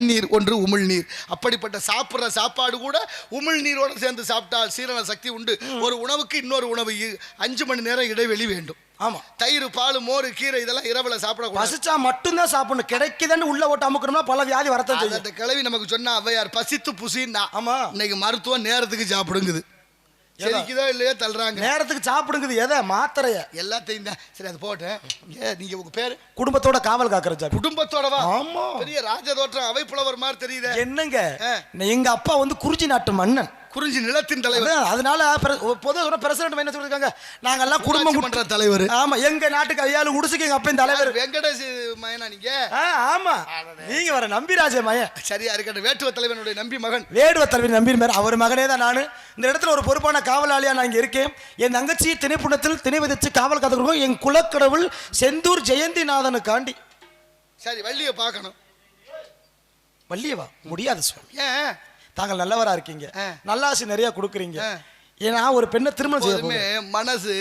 நீர் ஒன்று உமிழ்நீர். அப்படிப்பட்ட சாப்பிட்ற சாப்பாடு கூட உமிழ்நீரோடு சேர்ந்து சாப்பிட்டால் சீரண சக்தி உண்டு. ஒரு உணவுக்கு இன்னொரு உணவு 5 மணி நேரம் இடைவெளி வேண்டும். ஆமா, தயிர், பால், மோர், கீரை இதெல்லாம் இரவுல சாப்பிடக்கூடாது. பசிச்சா மட்டும்தான் சாப்பிடணும். கிடைக்குதுன்னு உள்ள ஓட்டு அமுக்கணும்னா பல வியாதி வரத்தான் செய்யும். அந்த கிழவி நமக்கு சொன்னா ஔவையார் பசித்து புசின்னா. ஆமா, இன்னைக்கு மருத்துவம் நேரத்துக்கு சாப்பிடுங்குது. சரிக்குதோ இல்லையோ தள்ளுறாங்க. நேரத்துக்கு சாப்பிடுங்குது. எதை மாத்திரைய எல்லாத்தையும் தான். சரி, அது போட்டேன். நீங்க உங்க பேரு? குடும்பத்தோட காவல் காக்கிற குடும்பத்தோடவா? ஆமா, பெரிய ராஜதோற்றம் அவை புலவர் மாதிரி தெரியுது. என்னங்க, எங்க அப்பா வந்து குறிஞ்சி நாட்டு மன்னன், குறிஞ்சி நிலத்தின் தலைவர். அதனால பொதுவாக பிரசிடண்ட் என்ன சொல்லிருக்காங்க, நாங்க எல்லாம் குடும்பம் பண்ற தலைவர். ஆமா, எங்க நாட்டுக்கு ஐயாலு உடுசுக்கு எங்க அப்பன் தலைவர் வெங்கடேஷ் மயனா நீங்க? ஆமா, நீங்க வர நம்பிராஜ மயன். சரியா இருக்கட்டும். வேட்டுவ தலைவனுடைய நம்பி மகன். வேடுவ தலைவர் நம்பி மேல அவர் மகனே தான் நானு. இந்த இடத்துல ஒரு பொறுப்பான காவலாளியா நான் இங்க இருக்கேன். என் தங்கச்சி திணைப்புணத்தில் திணை விதிச்சு காவல் காத்துருக்கோம். என் குலக்கடவுள் செந்தூர் ஜெயந்திநாதனுக்காண்டி. சரி, வள்ளிய பார்க்கணும். வள்ளியவா? முடியாது சுவாமி. ஏன்? தாங்கள் நல்லவரா இருக்கீங்க, நல்லாசி நிறைய கொடுக்குறீங்க. ஏன்னா ஒரு பெண்ணை திருமணம் செய்ய மனசு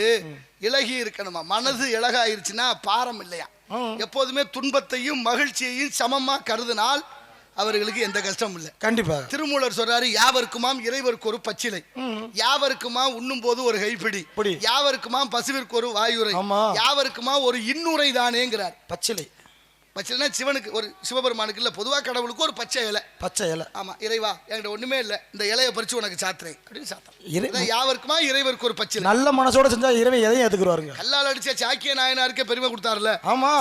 இலகி இருக்கணுமா? மனசு இலகாயிருச்சுன்னா பாரம் இல்லையா? எப்போதுமே துன்பத்தையும் மகிழ்ச்சியையும் சமமா கருதினால் அவர்களுக்கு எந்த கஷ்டமும் இல்லை. கண்டிப்பா. திருமூலர் சொல்றாரு, யாவருக்குமாம் இறைவருக்கு ஒரு பச்சிலை, யாவருக்குமாம் உண்ணும் போது ஒரு கைப்பிடி, யாவருக்குமாம் பசுவிற்கு ஒரு வாயுரை, யாவருக்குமா ஒரு இன்னுரை தானேங்கிறார். பச்சிலை பச்சைனா சிவனுக்கு, ஒரு சிவபெருமானுக்கு இல்ல, பொதுவாக கடவுளுக்கு ஒரு பச்சை இலை. பச்சை இலை. ஆமா, இறைவா என்கிட்ட ஒண்ணுமே இல்லை, இந்த இலையை பறிச்சு உனக்கு சாத்துறேன் அப்படின்னு சாத்திரம். யாவருக்குமா இறைவருக்கு ஒரு பச்சை. நல்ல மனசோட செஞ்சா இறைவன் எதையும் ஏத்துக்குவாருங்க. கல்லால் அடிச்சா சாக்கிய நாயனாருக்கே பெருமை கொடுத்தாருல. ஆமா,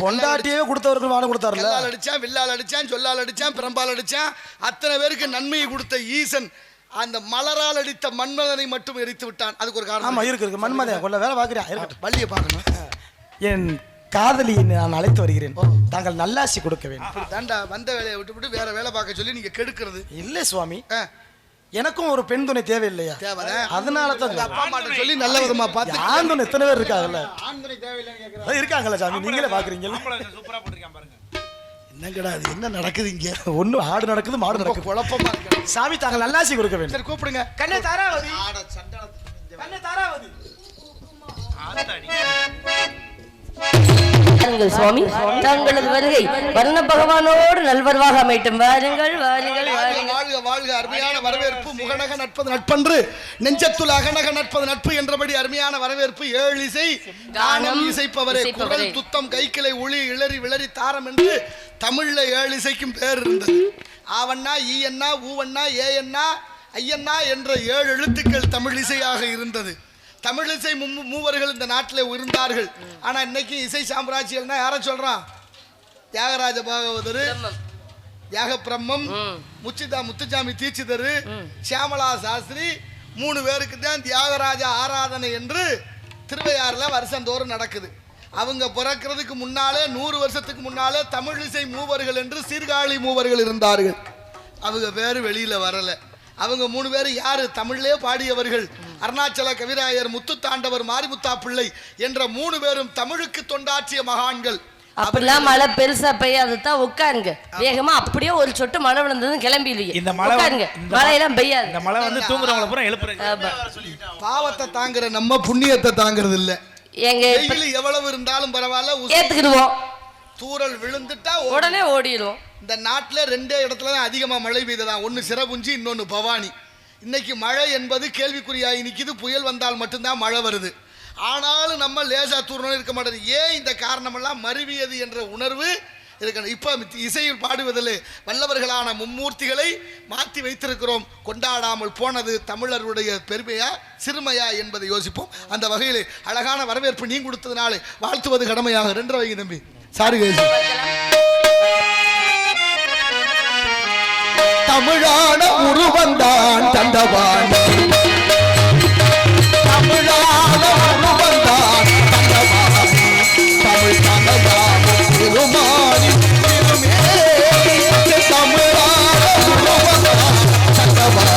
கொண்டாட்டியே கொடுத்தவர்கள் வாழ கொடுத்தாருல. கல்லால் அடிச்சான், வில்லால் அடிச்சான், சொல்லால் அடிச்சான், பிரம்பால் அடிச்சான், அத்தனை பேருக்கு நன்மையை கொடுத்த ஈசன் அந்த மலரால் அடித்த மன்மதனை மட்டும் எரித்து விட்டான். அதுக்கு ஒரு காரணம். ஆமா, இருக்கு. மன்மதன் கொள்ள வேலை பாக்குறேன். வள்ளியை பார்க்கணும். என் காதலியை நான் அழைத்து வருகிறேன். தாங்கள் நல்லாசி கொடுக்க வேண்டும். தாண்டா வந்த வேலையை விட்டு வேற வேலை பார்க்க சொல்லி நீங்க கெடுக்கிறது இல்லை சுவாமி. எனக்கும் ஒரு பெண் துணை தேவையில்லையா? அதனால தான் அப்பா அம்மா சொல்லி நல்ல விதமா பார்த்து. ஆண் துணை எத்தனை பேர் இருக்காங்கல்ல? ஆண் துணை தேவையில்லைன்னு இருக்காங்களா சாமி? நீங்களே பாக்குறீங்க. சூப்பரா போட்டுருக்கான் பாருங்க. என்னங்கடா இது, என்ன நடக்குது இங்க? ஒண்ணு ஆடு நடக்குது, மாடு நடக்குது, குழப்பமா இருக்கு. சாமி தாங்கள் நல்லாசி கொடுக்க வேண்டும். சரி, கூப்பிடுங்க. கண்ணே தாராவதி. கண்ணே தாராவதி. சுவாமி, தங்களது வருகை வர்ண பகவானோடு நல்வரவாக அமைட்டும். வாருங்கள் வாருங்கள் வாழ்க வாழ்க. அருமையான வரவேற்பு. முகநக நட்பது நட்பன்று, நெஞ்சத்துள் அகநக நட்பது நட்பு என்றபடி அருமையான வரவேற்பு. 7 இசை தானம் இசைப்பவரே, குரல் துத்தம் கைக்கிளை ஒளி இளறி விளறி தாரம் என்று தமிழ்ல 7 இசைக்கும் பேர் இருந்தது. ஆவண்ணா, ஈயண்ணா, ஊவண்ணா, ஏயண்ணா, ஐயண்ணா என்ற 7 எழுத்துக்கள் தமிழ் இசையாக இருந்தது. தமிழிசை மூவர்கள் இந்த நாட்டில் இருந்தார்கள். ஆனா இன்னைக்கு இசை சாம்ராஜ்யம்னா யார சொல்றான்? தியாகராஜ பாகவதர், தியாக பிரம்மம், முத்துசாமி தீட்சிதர், சியாமலா சாஸ்திரி 3 பேருக்கு தான் தியாகராஜ ஆராதனை என்று திருவையாறுல வருஷந்தோறும் நடக்குது. அவங்க பிறக்கிறதுக்கு முன்னாலே 100 வருஷத்துக்கு முன்னாலே தமிழிசை மூவர்கள் என்று சீர்காழி மூவர்கள் இருந்தார்கள். அவங்க பேரு வெளியில வரல. அவங்க 3 பேர் யாரு? தமிழ்லே பாடியவர்கள். அருணாச்சல கவிராயர், முத்துத்தாண்டவர், மாரிமுத்தா பிள்ளை என்ற 3 பேரும் தமிழுக்கு தொண்டாற்றிய மகான்கள். அப்படிலாம் மழை பெருசா பெய்யாதுதான். உட்காருங்க வேகமா. அப்படியே ஒரு சொட்டு மழை விழுந்ததும் கிளம்பிடுவீங்க. இந்த மழையெல்லாம் பெய்யாது. இந்த மழை வந்து தூங்குறவங்கள பூரா எழுப்புறது. பாவத்தை தாங்குற நம்ம புண்ணியத்தை தாங்குறது இல்ல. எங்க எவ்வளவு இருந்தாலும் பரவாயில்ல, ஏத்துக்கிடுவோம். தூரல் விழுந்துட்டா உடனே ஓடிடுவோம். இந்த நாட்டில் 2 இடத்துல தான் அதிகமாக மழை பெய்ததான். ஒன்று சிறபுஞ்சி, இன்னொன்று பவானி. இன்னைக்கு மழை என்பது கேள்விக்குறியாகி நிற்கிது. புயல் வந்தால் மட்டும்தான் மழை வருது. ஆனாலும் நம்ம லேசா தூரணும் இருக்க மாட்டேது. ஏன்? இந்த காரணமெல்லாம் மருவியது என்ற உணர்வு இருக்கணும். இப்போ இசையில் பாடுவதில் வல்லவர்களான மும்மூர்த்திகளை மாற்றி வைத்திருக்கிறோம். கொண்டாடாமல் போனது தமிழருடைய பெருமையா சிறுமையா என்பதை யோசிப்போம். அந்த வகையில் அழகான வரவேற்பு நீ கொடுத்ததுனாலே வாழ்த்துவது கடமையாக. 2 வைங்க தம்பி. சாரி தமிழான உருவந்தான் தந்தவான், தமிழான உருவந்தான் தந்தவான், தமிழ் தந்தவான் திருமாரி தமிழான உருவந்தான் தந்தவான்.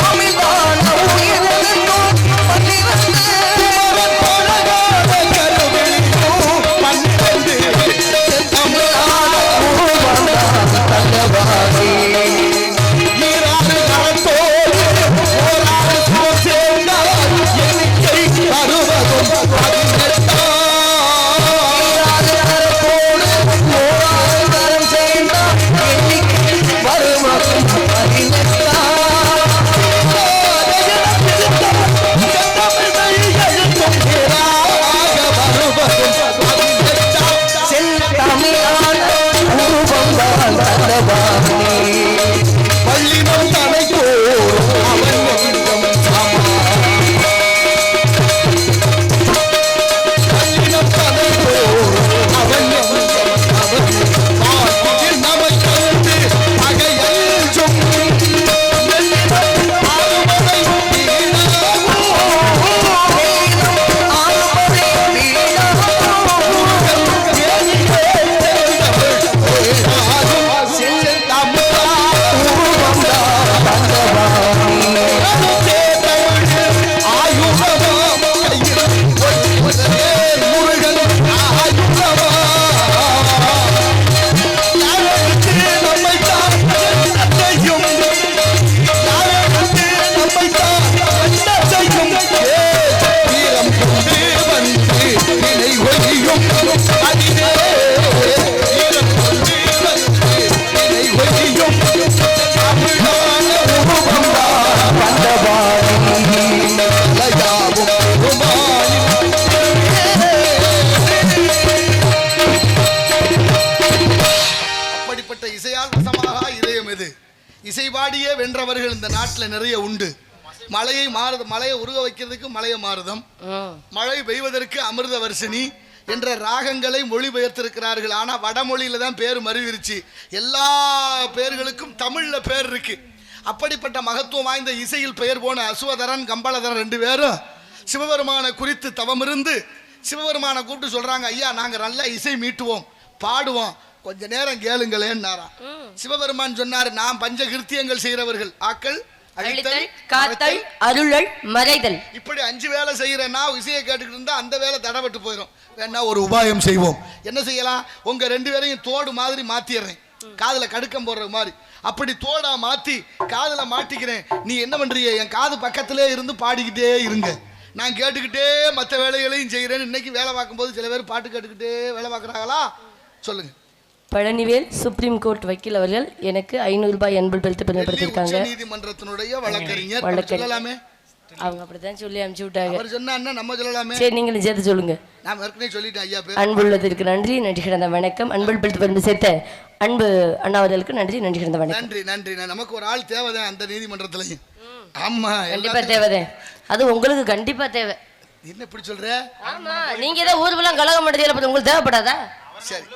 அமிழ்தான உயிர் இசைபாடியே வென்றவர்கள் இந்த நாட்டில் நிறைய உண்டு. மழையை உருக வைக்கிறதுக்கு மலையை மாறுதம், மழை பெய்வதற்கு அமிர்த வர்ஷினி என்ற ராகங்களை மொழிபெயர்த்திருக்கிறார்கள். ஆனால் வடமொழியில தான் பேர் மறுவிருச்சு. எல்லா பேர்களுக்கும் தமிழ்ல பேர் இருக்கு. அப்படிப்பட்ட மகத்துவம் வாய்ந்த இசையில் பெயர் போன அசுவதரன் கம்பளதரன் 2 பேரும் சிவபெருமானை குறித்து தவமிருந்து சிவபெருமானை கூப்பிட்டு சொல்றாங்க, ஐயா நாங்க நல்ல இசை மீட்டுவோம், பாடுவோம், கொஞ்ச நேரம் கேளுங்களேன்னாராம். சிவபெருமான் சொன்னார், நான் பஞ்சகிருத்தியங்கள் செய்கிறவர்கள், ஆக்கள் அழித்தல், காத்தல், அருளல், மறைதல். இப்படி 5 வேலை செய்யறேன்னா இசையை கேட்டுக்கிட்டு இருந்தா அந்த வேலை தடப்பட்டு போயிடும். வேணா ஒரு உபாயம் செய்வோம். என்ன செய்யலாம்? உங்க 2 பேரையும் தோடு மாதிரி மாத்திடுறேன், காதுல கடுக்கம் போடுற மாதிரி. அப்படி தோடா மாத்தி காதுல மாட்டிக்கிறேன். நீ என்ன பண்றீங்க? என் காது பக்கத்திலே இருந்து பாடிக்கிட்டே இருங்க, நான் கேட்டுக்கிட்டே மற்ற வேலைகளையும் செய்கிறேன்னு. இன்னைக்கு வேலை பார்க்கும்போது சில பேர் பாட்டு கேட்டுக்கிட்டே வேலை பார்க்குறாங்களா? சொல்லுங்க. பழனிவேல் சுப்ரீம் கோர்ட் வக்கீல் அவர்கள் எனக்கு 500 ரூபாய் அன்பு பெருத்து பெருமைப்படுத்திருக்காங்க. நீதிமன்றத்தினுடைய வழக்கறிஞர் சொல்லலாமே, அவங்க அப்படிதான் சொல்லி அனுப்பிச்சு விட்டாங்க. அவர் சொன்னா நம்ம சொல்லலாமே. சரி, நீங்களும் சேர்த்து சொல்லுங்க. நான் ஏற்கனவே சொல்லிட்டேன். ஐயா பேர் அன்புள்ளதற்கு நன்றி, நன்றி கிடந்த வணக்கம். அன்பு பெருத்து பெருமை சேர்த்த அன்பு அண்ணா அவர்களுக்கு நன்றி, நன்றி கிடந்த வணக்கம். நன்றி நன்றி. நமக்கு ஒரு ஆள் தேவைதான் அந்த நீதிமன்றத்திலையும். ஆமா, கண்டிப்பா தேவைதான். அது உங்களுக்கு கண்டிப்பா தேவை. என்ன இப்படி சொல்ற? ஆமா, நீங்க ஏதோ ஊர்வலம் கலகம் பண்ணுறீங்க, உங்களுக்கு தேவைப்படாதா? சரி,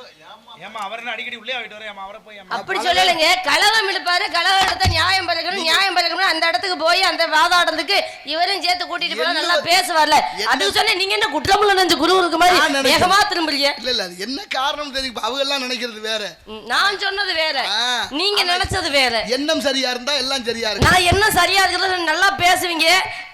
அப்படி சொல்லலைங்க. கலகம் இழுப்பாரு, கலகம் எடுத்தா நியாயம் பறக்கணும், நியாயம் பறக்கணும். அந்த இடத்துக்கு போய் அந்த வாதாடுறதுக்கு இவரையும் சேர்த்து கூட்டிட்டு போனா நல்லா பேசுவார்ல. அதுக்கு சொன்ன நீங்க என்ன குற்றமுள்ள நெஞ்சு குரு இருக்கு மாதிரி வேகமா திரும்புறீங்க. இல்ல இல்ல, அது என்ன காரணம் தெரியும். அவங்க எல்லாம் நினைக்கிறது வேற, நான் சொன்னது வேற, நீங்க நினைச்சது வேற. எண்ணம் சரியா இருந்தா எல்லாம் சரியா இருக்கு. நான் என்ன சரியா இருக்கிறது நல்லா பேசுவீங்க,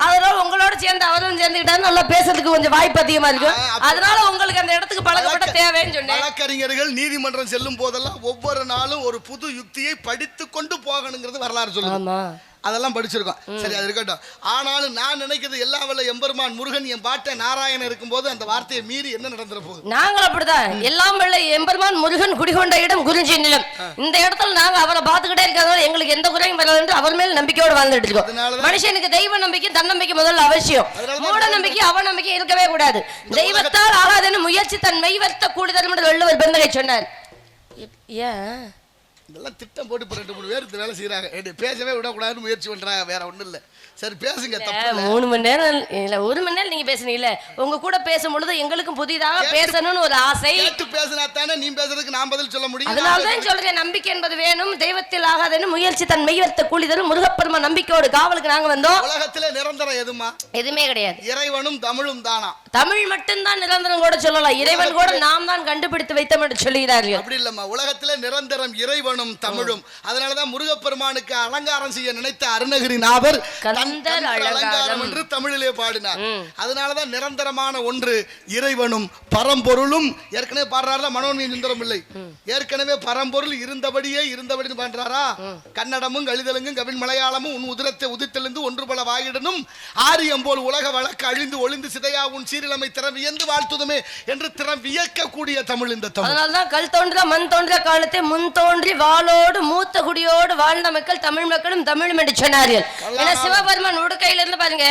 அதோட உங்களோட சேர்ந்து அவரும் சேர்ந்துக்கிட்டா நல்லா பேசுறதுக்கு கொஞ்சம் வாய்ப்பு அதிகமா இருக்கும். அதனால உங்களுக்கு அந்த இடத்துக்கு பழக்கப்பட்ட தேவைன்னு சொன்னேன். வழக்கறிஞர்கள் நீதிமன்றம் செல்லும் போதெல்லாம் ஒவ்வொரு நாளும் ஒரு புது யுக்தியை படித்து கொண்டு போகணுங்கிறது வரலாறு சொல்லுங்க. அதெல்லாம் படிச்சிருக்கோம். சரி, அது இருக்கட்டும். ஆனாலும் நான் நினைக்கிறது எல்லா வல்ல எம்பெருமான் முருகன் என் பாட்டை நாராயணன் இருக்கும்போது அந்த வார்த்தையை மீறி என்ன நடந்துற போகுது? நாங்கள் அப்படிதான். எல்லாம் வல்ல எம்பெருமான் முருகன் குடிகொண்ட இடம் குறிஞ்சி நிலம். இந்த இடத்துல நாங்க அவரை பார்த்துக்கிட்டே இருக்கிறதால எங்களுக்கு எந்த குறையும் வராது என்று அவர் மேல் நம்பிக்கையோடு வாழ்ந்துட்டு இருக்கோம். மனுஷனுக்கு தெய்வ நம்பிக்கை தன்னம்பிக்கை முதல்ல அவசியம். மூட நம்பிக்கை அவநம்பிக்கை இருக்கவே கூடாது. தெய்வத்தால் ஆகாதுன்னு முயற்சி தன் மெய்வர்த்த கூடுதல் என்று வள்ளுவர் பெருந்தகை சொன்னார். ஏன் இதெல்லாம் திட்டம் போட்டு 2-3 பேர் வேலை செய்யறாங்க. பேசவே விடக்கூடாதுன்னு முயற்சி பண்றாங்க, வேற ஒண்ணும் இல்ல. சரி பேசுங்க. 3 மணி நேரம் இல்ல 1 மணி நேரம் நீங்க பேசுனீங்கல்ல, உங்க கூட பேசும்பொழுது எங்களுக்கும் புதிதாக பேசணும்னு ஒரு ஆசை. கேட்டு பேசினா தானே நீ பேசுறதுக்கு நான் பதில் சொல்ல முடியும். அதனாலதான் சொல்றேன், நம்பிக்கை என்பது வேணும், தெய்வத்தில் ஆகாதுன்னு முயற்சி தன் மெய்வர்த்த கூலி தரும். முருகப்பெருமா நம்பிக்கையோடு காவலுக்கு நாங்க வந்தோம். உலகத்திலே நிரந்தரம் எதுமா? எதுவுமே கிடையாது. இறைவனும் தமிழும் தானா? தமிழ் மட்டும்தான் நிரந்தரம் கூட சொல்லலாம். இறைவன் கூட நாம் தான் கண்டுபிடித்து வைத்தோம் என்று சொல்லுகிறார்கள். அப்படி இல்லம்மா, உலகத்திலே நிரந்தரம் இறைவனும் தமிழும். அதனாலதான் முருகப்பெருமானுக்கு அலங்காரம் செய்ய நினைத்த அருணகிரிநாதர் அலங்காரம் என்று தமிழிலே பாடினார். அதனாலதான் நிரந்தரமான ஒன்று இறைவனும் பரம்பொருளும். ஏற்கனவே பாடுறாரு மனோன்மணியம் சுந்தரம் இல்லை. ஏற்கனவே பரம்பொருள் இருந்தபடி பாடுறாரா? கன்னடமும் கலிதலுங்கும் கவின் மலையாளமும் உன் உதிரத்தை உதித்தெழுந்து ஒன்று பல வாயிடனும் ஆரியம் போல் உலக வழக்கு அழிந்து ஒளிந்து சிதையா உன் சீரிழமை திறம் வியந்து வாழ்த்துதுமே என்று திறம் வியக்கக்கூடிய தமிழ் இந்த தமிழ். அதனால்தான் கல் தோன்ற மண் தோன்ற காலத்தை முன் தோன்றி வாளோடு மூத்த குடியோடு வாழ்ந்த மக்கள் தமிழ் மக்களும் தமிழும் என்று சொன்னார்கள். சிவபெருமான் உடுக்கையில இருந்து பாருங்க,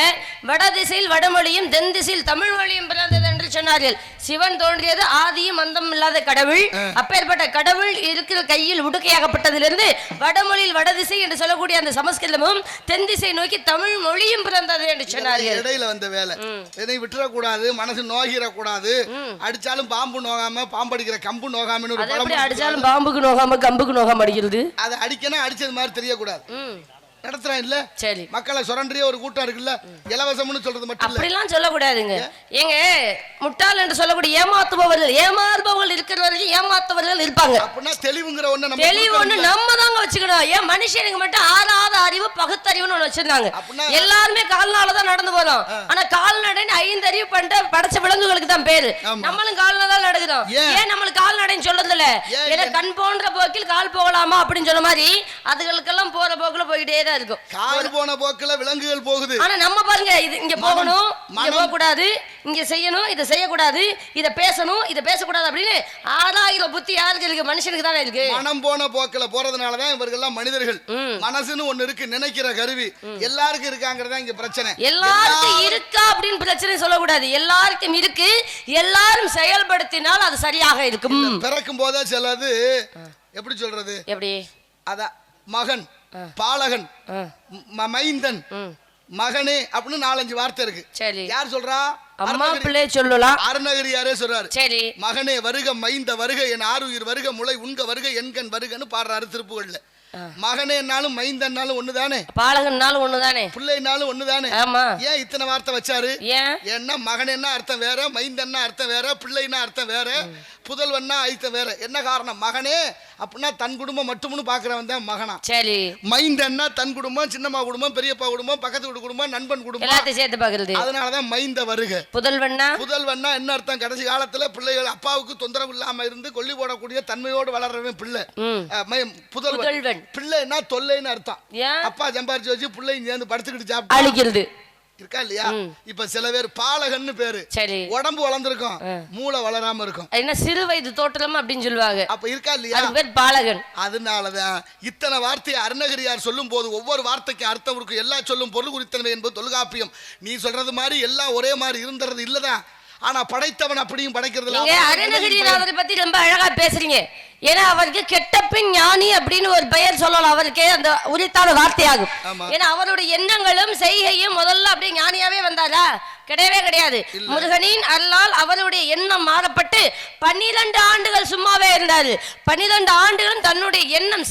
வட திசையில் வடமொழியும் தென் திசையில் தமிழ் மொழியும் பிறந்தது என்று சொன்னார்கள். சிவன் தோன்றியது ஆதியும் அந்தம் இல்லாத கடவுள். அப்பேற்பட்ட கடவுள் இருக்கிற கையில் உடுக்கையாகப்பட்டதிலிருந்து வடமொழியில் வடதிசை என்று சொல்லக்கூடிய அந்த சமஸ்கிருதமும் தென் திசை நோக்கி தமிழ் மொழியும் பிறந்தது என்று சொன்னார்கள். இடையில வந்த வேலை எதை விட்டுறக்கூடாது, மனசு நோகிடக்கூடாது. அடிச்சாலும் பாம்பு நோகாம பாம்படிக்கிற கம்பு நோகாம. அடிச்சாலும் பாம்புக்கு நோகாம கம்புக்கு நோகாம அடிக்கிறது. அதை அடிக்கணும், அடிச்சது மாதிரி தெரியக்கூடாது. நடத்துறான் இல்ல, சரி மக்களை சுரண்டிய ஒரு கூட்டம் இருக்குல்ல, இலவசம்னு சொல்றது மட்டும் இல்ல. அப்படிலாம் சொல்லக்கூடாதுங்க. ஏங்க முட்டாள் என்று சொல்லக்கூடிய ஏமாறுபவர்கள் இருக்கிறவர்கள் ஏமாத்தவர்கள் இருப்பாங்க. அப்படின்னா தெளிவுங்கிற ஒண்ணு தெளிவு ஒண்ணு நம்ம தாங்க வச்சுக்கணும். ஏன் மனுஷனுக்கு மட்டும் ஆறாத அறிவு பகுத்தறிவுன்னு ஒண்ணு வச்சிருந்தாங்க. எல்லாருமே கால்நாள தான் நடந்து போறோம். ஆனா கால்நடைன்னு 5 அறிவு பண்ணிட்டு படைச்ச விலங்குகளுக்கு தான் பேரு. நம்மளும் கால்நடை தான் நடக்கிறோம். ஏன் நம்மளுக்கு கால்நடைன்னு சொல்றது இல்ல? ஏன்னா கண் போன்ற போக்கில் கால் போகலாமா அப்படின்னு சொன்ன மாதிரி அதுகளுக்கெல்லாம் போற போக்குல போயிட்டே தான் இருக்கும். கால் போன போக்குல விலங்குகள் போகுது. ஆனா நம்ம பாருங்க, இது இங்க போகணும், இங்க போக கூடாது, இங்க செய்யணும், இத செய்ய கூடாது, இத பேசணும், இத பேச கூடாது அப்படின்னு 6000 புத்தி யாருக்கு இருக்கு? மனுஷனுக்கு தானே இருக்கு. மனம் போன போக்குல போறதுனால தான் இவர்கள் எல்லாம் மனிதர்கள். மனசுன்னு ஒண்ணு இருக்கு, நினைக்கிற கருவி எல்லாருக்கும் இருக்காங்கறதா இங்க பிரச்சனை. எல்லாருக்கும் இருக்கா அப்படின்னு பிரச்சனை சொல்ல கூடாது. எல்லாருக்கும் இருக்கு, எல்லாரும் செயல்படுத்தினால் அது சரியாக இருக்கும். பிறக்கும் போதே சிலது எப்படி சொல்றது, எப்படி அத மகன் பாலகன், மைந்தன், மகனே அப்படின்னு 4-5 வார்த்தை இருக்கு. சரி. யார் சொல்றா? அம்மா பிள்ளை சொல்லலாம். அருணகிரியாரே சொல்றாரு. சரி. மகனே வருக, மைந்த வருக, என் ஆருயிர் வருக, முளை உண்க வருக, எண்கண் வருகன்னு பாடுறாரு திருப்புகள்ல. மகனேனாலும் மைந்தன்னாலும் ஒண்ணுதானே, பாலகன்னாலும் ஒண்ணுதானே, பிள்ளைனாலும் ஒண்ணுதானே. ஆமா. ஏன் இத்தனை வார்த்தை வச்சாரு? ஏன்னா மகனேன்னா அர்த்தம் வேற, மைந்தன்னா அர்த்தம் வேற, பிள்ளைன்னா அர்த்தம் வேற, புதல்வன்னா அர்த்தம் வேற. என்ன காரணம்? மகனே அப்படின்னா தன் குடும்பம் மட்டும்னு பாக்குறவன் தான் மகனா. சரி. மைந்தன்னா தன் குடும்பம், சின்னம்மா குடும்பம், பெரியப்பா குடும்பம், பக்கத்து வீட்டு குடும்பம், நண்பன் குடும்பம் எல்லாத்தையும் சேர்த்து பாக்குறது. அதனாலதான் மைந்த வருக. புதல்வன்னா என்ன அர்த்தம்? கடைசி காலத்துல பிள்ளைகள் அப்பாவுக்கு தொந்தரவு இல்லாம இருந்து கொல்லி போடக்கூடிய தன்மையோடு வளர்றவன் பிள்ளை. புதல்வன். பிள்ளைன்னா தொல்லைன்னு அர்த்தம். அப்பா சம்பாரிச்சு வச்சு பிள்ளைங்க சேர்ந்து படுத்துக்கிட்டு சாப்பிட்டு அழிக்கிறது இருக்கா இல்லையா? இப்ப சில பேர் பாலகன்னு பேரு. சரி. உடம்பு வளர்ந்துருக்கும், மூளை வளராம இருக்கும். என்ன சிறு வயது தோற்றம் அப்படின்னு சொல்லுவாங்க. அப்ப இருக்கா இல்லையா? அது பேர் பாலகன். அதனாலதான் இத்தனை வார்த்தையை அருணகிரியார் சொல்லும் போது ஒவ்வொரு வார்த்தைக்கு அர்த்தம் இருக்கும். எல்லா சொல்லும் பொருள் குறித்தனவை என்பது தொல்காப்பியம். நீ சொல்றது மாதிரி எல்லாம் ஒரே மாதிரி இருந்துறது இல்லதான். ஆனா படைத்தவன் அப்படியும் படைக்கிறது. அருணகிரிநாதரை பத்தி ரொம்ப அழகா பேசுறீங்க. ஏன்னா அவருக்கு கெட்டப்பின் ஞானி அப்படின்னு ஒரு பெயர் சொல்லலாம். அவருக்கே அந்த உரித்தான வார்த்தையாகும். ஏன்னா அவருடைய எண்ணங்களும் செய்கையும் முதல்ல அப்படியே ஞானியாவே வந்தாரா? கிடையவே கிடையாது. முருகனின் அருளால் அவருடைய எண்ணம் மாறப்பட்டு 12 ஆண்டுகள் சும்மாவே இருந்தாரு. 12 ஆண்டுகளும் தன்னுடைய எண்ணம்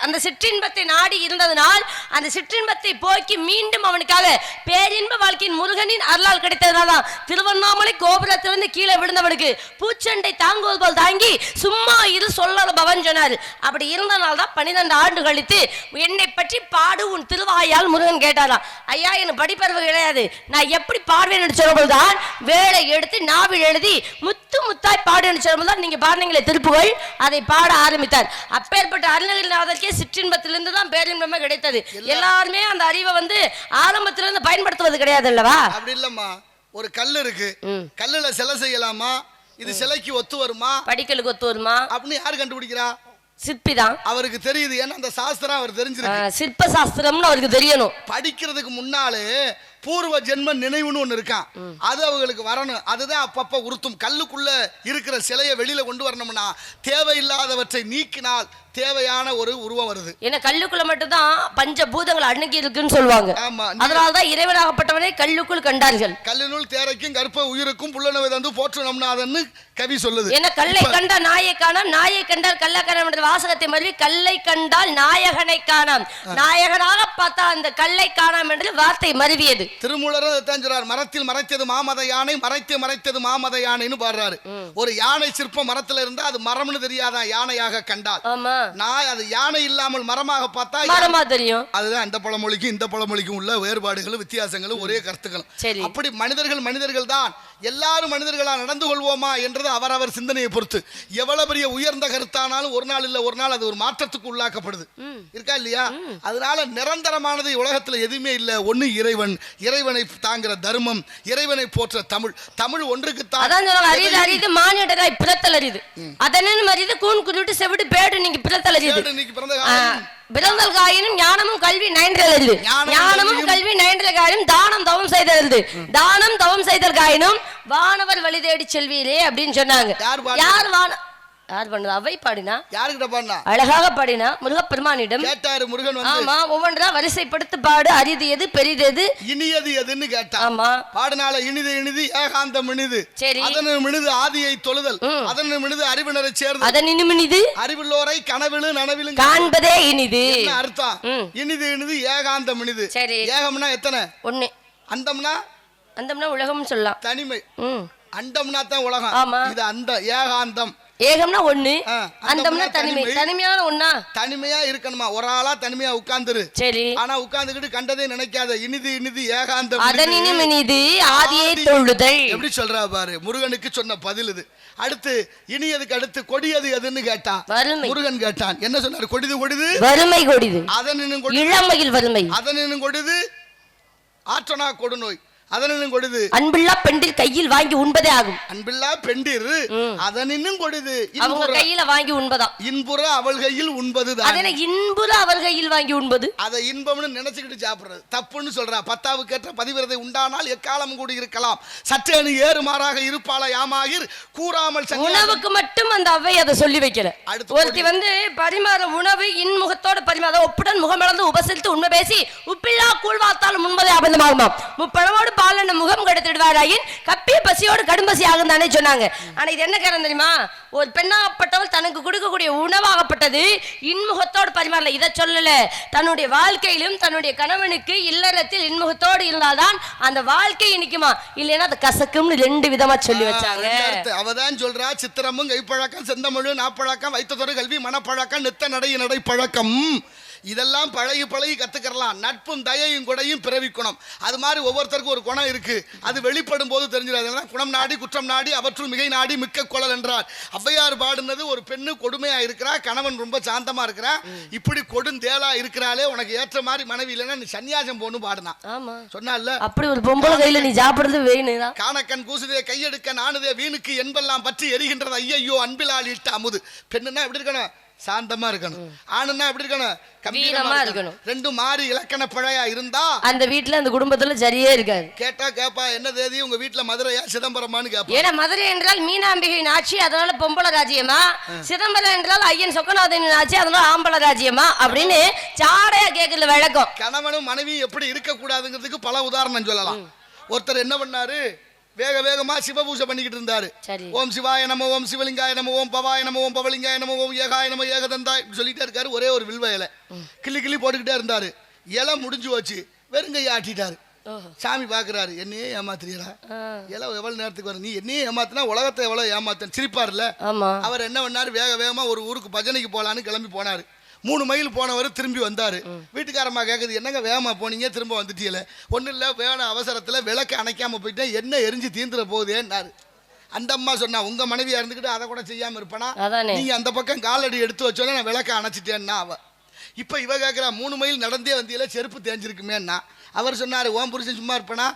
அந்த சிற்றின்பத்தை நாடி இருந்ததனால் அந்த சிற்றின்பத்தை போக்கி மீண்டும் அவனுக்காக பேரின்ப வாழ்க்கையின் முருகனின் அருளால் கிடைத்ததுனால்தான் திருவண்ணாமலை கோபுரத்திலிருந்து கீழே விழுந்தவனுக்கு பூச்சண்டை தாங்குவது போல் தாங்கி சும்மா இரு சொல்லற பவன் சொன்னாரு. அப்படி இருந்தனால்தான் 12 ஆண்டு கழித்து என்னை பற்றி பாடு உன் திருவாயால் முருகன் கேட்டாராம். ஐயா, எனக்கு படிப்பறிவு கிடையாது, நான் எப்படி பாடுவேன் சொல்லும்போதுதான் வேலை எடுத்து நாவில் எழுதி முத்து முத்தாய் பாடு சொல்லும்போது நீங்க பாடுனீங்களே திருப்புகழ், அதை பாட ஆரம்பித்தார். அப்பேற்பட்ட அருணகிரிநாதருக்கே சிற்றின்பத்திலிருந்து தான் பேரின்பமே கிடைத்தது. எல்லாருமே அந்த அறிவை ஆரம்பத்திலிருந்து பயன்படுத்துவது கிடையாது அல்லவா? அப்படி இல்லம்மா. ஒரு கல் இருக்கு, கல்லுல சிலை செய்யலாமா? இது சிலைக்கு ஒத்து வருமா? படிக்கலுக்கு ஒத்து வருமா அப்படின்னு யாரு கண்டுபிடிக்கிறா? சிற்பிதான். அவருக்கு தெரியுது. ஏன்னா அந்த சாஸ்திரம் அவர் தெரிஞ்சிருக்கு. சிற்ப சாஸ்திரம்னு அவருக்கு தெரியணும். படிக்கிறதுக்கு முன்னாலே பூர்வ ஜென்ம நினைவுன்னு ஒண்ணு இருக்கான். அது அவங்களுக்கு வரணும். அதுதான் அப்பப்ப உறுத்தும். கல்லுக்குள்ள இருக்கிற சிலையை வெளியில கொண்டு வரணும்னா தேவையில்லாதவற்றை நீக்கினால் தேவையான ஒரு உருவம் வருது. ஏன்னா கல்லுக்குள்ள மட்டும்தான் பஞ்சபூதங்கள் அடங்கி இருக்குன்னு சொல்லுவாங்க. அதனாலதான் இறைவனாகப்பட்டவனை கல்லுக்குள் கண்டார்கள். கல்லினுள் தேரைக்கும் கற்ப உயிருக்கும் புல்லனவை தந்து போற்றணும்னாதன்னு கவி சொல்லுது. ஏன்னா கல்லை கண்டா நாயை காணாம், நாயை கண்டால் கல்லை காணாம் என்ற வாசகத்தை மறுவி கல்லை கண்டால் நாயகனை காணாம், நாயகனாக பார்த்தா அந்த கல்லை காணாம் என்று வார்த்தை மருவியது. திருமூலர் தான் சொல்றார், மரத்தில் மறைத்தது மாமத யானை, மறைத்தது மாமத யானைன்னு பாடுறாரு. ஒரு யானை சிற்பம் மரத்துல இருந்தா அது மரம்னு தெரியாதான் யானையாக கண்டால். நான் அது யானை இல்லாமல் மரமாக பார்த்தா மரமா தெரியும். அதுதான் அந்த பழமொழிக்கும் இந்த பழமொழிக்கும் உள்ள வேறுபாடுகளும் வித்தியாசங்களும் ஒரே கருத்துக்களும். அப்படி மனிதர்கள் தான். எல்லாரும் மனிதர்களா நடந்து கொள்வோமா என்றது அவரவர் சிந்தனையை பொறுத்து. எவ்வளவு பெரிய உயர்ந்த கருத்தானாலும் ஒரு நாள் இல்ல ஒரு நாள் அது ஒரு மாற்றத்துக்கு உள்ளாக்கப்படுது. இருக்கா இல்லையா? அதனால நிரந்தரமானது உலகத்துல எதுவுமே இல்ல. ஒண்ணு இறைவன், இறைவனை தாங்குற தர்மம், இறைவனை போற்ற தமிழ். தமிழ் ஒன்றுக்கு தான் அரிது மானிடராய் பிறத்தல் அரிது. அதனும் அரிது கூன் குருட்டு செவிடு பேடு நீங்க பிறத்தல் அரிது. பிறந்தல் காயினும் ஞானமும் கல்வி நயன்றலது. ஞானமும் கல்வி நயன்றல் தானம் தவம் செய்தது. தானம் தவம் செய்தல் காயினும் வானவர் வழி தேடி செல்வீரே அப்படின்னு சொன்னாங்க. யார் பண்ணது? அவை பாடினா. யாருக்கிட்ட பாடினா? அழகாக பாடினா முருகப்பெருமானிடம் கேட்டாரு முருகன். ஆமா, ஒவ்வொன்றா வரிசைப்படுத்தி பாடு. அரிது எது, பெரிது எது, இனியது எதுன்னு கேட்டா. ஆமா. பாடினால இனிது இனிது ஏகாந்தம் இனிது. சரி. அதன் இனிது ஆதியை தொழுதல். அதன் இனிது அறிவினரை சேர்ந்து. அதன் இனிது அறிவுள்ளோரை கனவிலும் நனவிலும் காண்பதே இனிது. என்ன அர்த்தம்? இனிது இனிது ஏகாந்தம் இனிது. சரி. ஏகம்னா எத்தனை? ஒண்ணு. அந்தம்னா உலகம் சொல்லலாம். தனிமை. அண்டம்னா தான் உலகம். இது அந்த ஏகாந்தம். ஏகம்னா ஒண்ணு, அந்தம்னா தனிமை. தனிமையான ஒண்ணா? தனிமையா இருக்கணுமா? ஒரு ஆளா தனிமையா உட்கார்ந்துரு. சரி. ஆனா உட்கார்ந்துகிட்டு கண்டதே நினைக்காத. இனிது இனிது ஏகாந்தம். அதனினும் இனிது ஆதியை தொழுதல். எப்படி சொல்றா பாரு. முருகனுக்கு சொன்ன பதில் இது. அடுத்து இனியதுக்கு அடுத்து கொடியது எதுன்னு கேட்டா முருகன் கேட்டான். என்ன சொன்னாரு? கொடிது கொடிது வறுமை கொடிது. அதனினும் கொடிது இளமையில் வறுமை. அதனினும் கொடிது ஆற்றனா கொடுநோய். அதனினும் கொடுது. அன்பில்லா பெண்டில் கையில் வாங்கி உண்பதே ஆகும். அன்பில்லா பெண்டிர் அதனினும் கொடுது. அவங்க கையில வாங்கி உண்பதான். இன்புற அவள் கையில் உண்பதுதான். அதனை இன்புற அவள் கையில் வாங்கி உண்பது. அதை இன்பம்னு நினைச்சுக்கிட்டு சாப்பிடுறது தப்புன்னு சொல்றா. 10வது ஏற்ற பதிவிரதை உண்டானால் எக்காலம் கூடி இருக்கலாம். சற்றேனு ஏறுமாறாக இருப்பாள யாமாகிர் கூறாமல். உணவுக்கு மட்டும் அந்த அவை அதை சொல்லி வைக்கல. ஒருத்தி வந்து பரிமாற உணவு இன்முகத்தோட பரிமாற ஒப்புடன் முகமிழந்து உபசரித்து உண்மை பேசி உப்பில்லா கூழ் வார்த்தாலும் முன்பதே அபந்தமாகுமா. முப்பழமோடு பாலன முகம் கெடுத்துடுவாராயின் கப்பிய பசியோடு கடும்பசி ஆகும் தானே சொன்னாங்க. ஆனா இது என்ன காரணம் தெரியுமா? ஒரு பெண்ணாகப்பட்டவள் தனக்கு கொடுக்கக்கூடிய உணவாகப்பட்டது இன்முகத்தோடு பரிமாறல. இதை சொல்லல. தன்னுடைய வாழ்க்கையிலும் தன்னுடைய கணவனுக்கு இல்லறத்தில் இன்முகத்தோடு இருந்தால்தான் அந்த வாழ்க்கை இனிக்குமா, இல்லைன்னா அது கசக்கும்னு 2 விதமா சொல்லி வச்சாங்க. அவதான் சொல்றா, சித்திரமும் கைப்பழக்கம் செந்தமிழ் நாப்பழக்கம் வைத்ததொரு கல்வி மனப்பழக்கம் நித்த நடை நடை பழக்கம் இதெல்லாம் பழகி பழகி கத்துக்கலாம். நட்பும் தயையும் கொடையும் பிறவி குணம். அது மாதிரி ஒவ்வொருத்தருக்கும் ஒரு குணம் இருக்கு. அது வெளிப்படும் போது தெரிஞ்சிடாது. குணம் நாடி குற்றம் நாடி அவற்றுள் மிகை நாடி மிக்க கொள்ளல் என்றார் ஔவையார். பாடுனது ஒரு பெண்ணு கொடுமையா இருக்கிறா, கணவன் ரொம்ப சாந்தமா இருக்கிறா, இப்படி கொடுந்தேலா இருக்கிறாளே உனக்கு ஏற்ற மாதிரி மனைவி இல்லைன்னா நீ சன்னியாசம் போன்னு பாடுனா. சொன்னால அப்படி ஒரு பொம்பளை கையில நீ சாப்பிடுறது வேணும். காணக்கண் கூசுதே கையெடுக்க நானுதே வீணுக்கு என்பெல்லாம் பற்றி எரிகின்றது ஐயையோ அன்பிலால் இட்ட அமுது. பெண்ணுன்னா எப்படி இருக்கணும்? சாந்தமா இருக்கணும். ஆணுன்னா எப்படி இருக்கணும்? கம்பீரமா இருக்கணும். ரெண்டும் மாறி இலக்கண பிழையா இருந்தா அந்த வீட்டுல அந்த குடும்பத்துல சரியே இருக்காது. கேட்டா கேப்பா என்ன தேதி உங்க வீட்டுல மதுரையா சிதம்பரமான்னு கேப்பா. ஏன்னா மதுரை என்றால் மீனாம்பிகையின் ஆட்சி, அதனால பொம்பளை ராஜ்யமா, சிதம்பரம் என்றால் ஐயன் சொக்கநாதனின் ஆட்சி, அதனால ஆம்பளை ராஜ்யமா அப்படின்னு சாடையா கேட்கல வழக்கம். கணவனும் மனைவியும் எப்படி இருக்க கூடாதுங்கிறதுக்கு பல உதாரணம் சொல்லலாம். ஒருத்தர் என்ன பண்ணாரு, வேக வேகமா சிவபூஜை பண்ணிக்கிட்டு இருந்தாரு. ஓம் சிவாய நம, ஓம் சிவலிங்காய நம, ஓம் பவாய நம, ஓம் பவலிங்காய நம, ஓம் ஏகாய நம ஏகதந்தாய் சொல்லிட்டே இருக்காரு. ஒரே ஒரு வில்வ இலை கிள்ளி கிள்ளி போட்டுக்கிட்டே இருந்தாரு. இலை முடிஞ்சு வச்சு வெறுங்கையை ஆட்டிட்டாரு. சாமி பாக்குறாரு, என்னையே ஏமாத்துறீரா, இலை எவ்வளவு நேரத்துக்கு வரும், நீ என்னையே ஏமாத்தினா உலகத்தை எவ்வளவு ஏமாத்த சிரிப்பாருல்ல. அவர் என்ன பண்ணாரு, வேக வேகமா ஒரு ஊருக்கு பஜனைக்கு போலான்னு கிளம்பி போனாரு. 3 மைல் போனவர் திரும்பி வந்தாரு. வீட்டுக்காரம்மா கேட்குது, என்னங்க வேகமா போனீங்க திரும்ப வந்துட்டீங்களே. ஒன்றும் இல்லை, வேண அவசரத்தில் விளக்கு அணைக்காம போயிட்டேன், என்ன எரிஞ்சு தீந்துட போகுதேன்னாரு. அந்த அம்மா சொன்னா, உங்க மனைவியா இருந்துக்கிட்டு அதை கூட செய்யாம இருப்பனா, நீங்க அந்த பக்கம் காலடி எடுத்து வச்சோன்னே நான் விளக்க அணைச்சிட்டேன்னா அவ. இப்ப இவ கேட்கிறா, 3 மைல் நடந்தே வந்தியில செருப்பு தேஞ்சிருக்குமேன்னா. அவர் சொன்னாரு, ஓம் புருஷன் சும்மா இருப்பனா,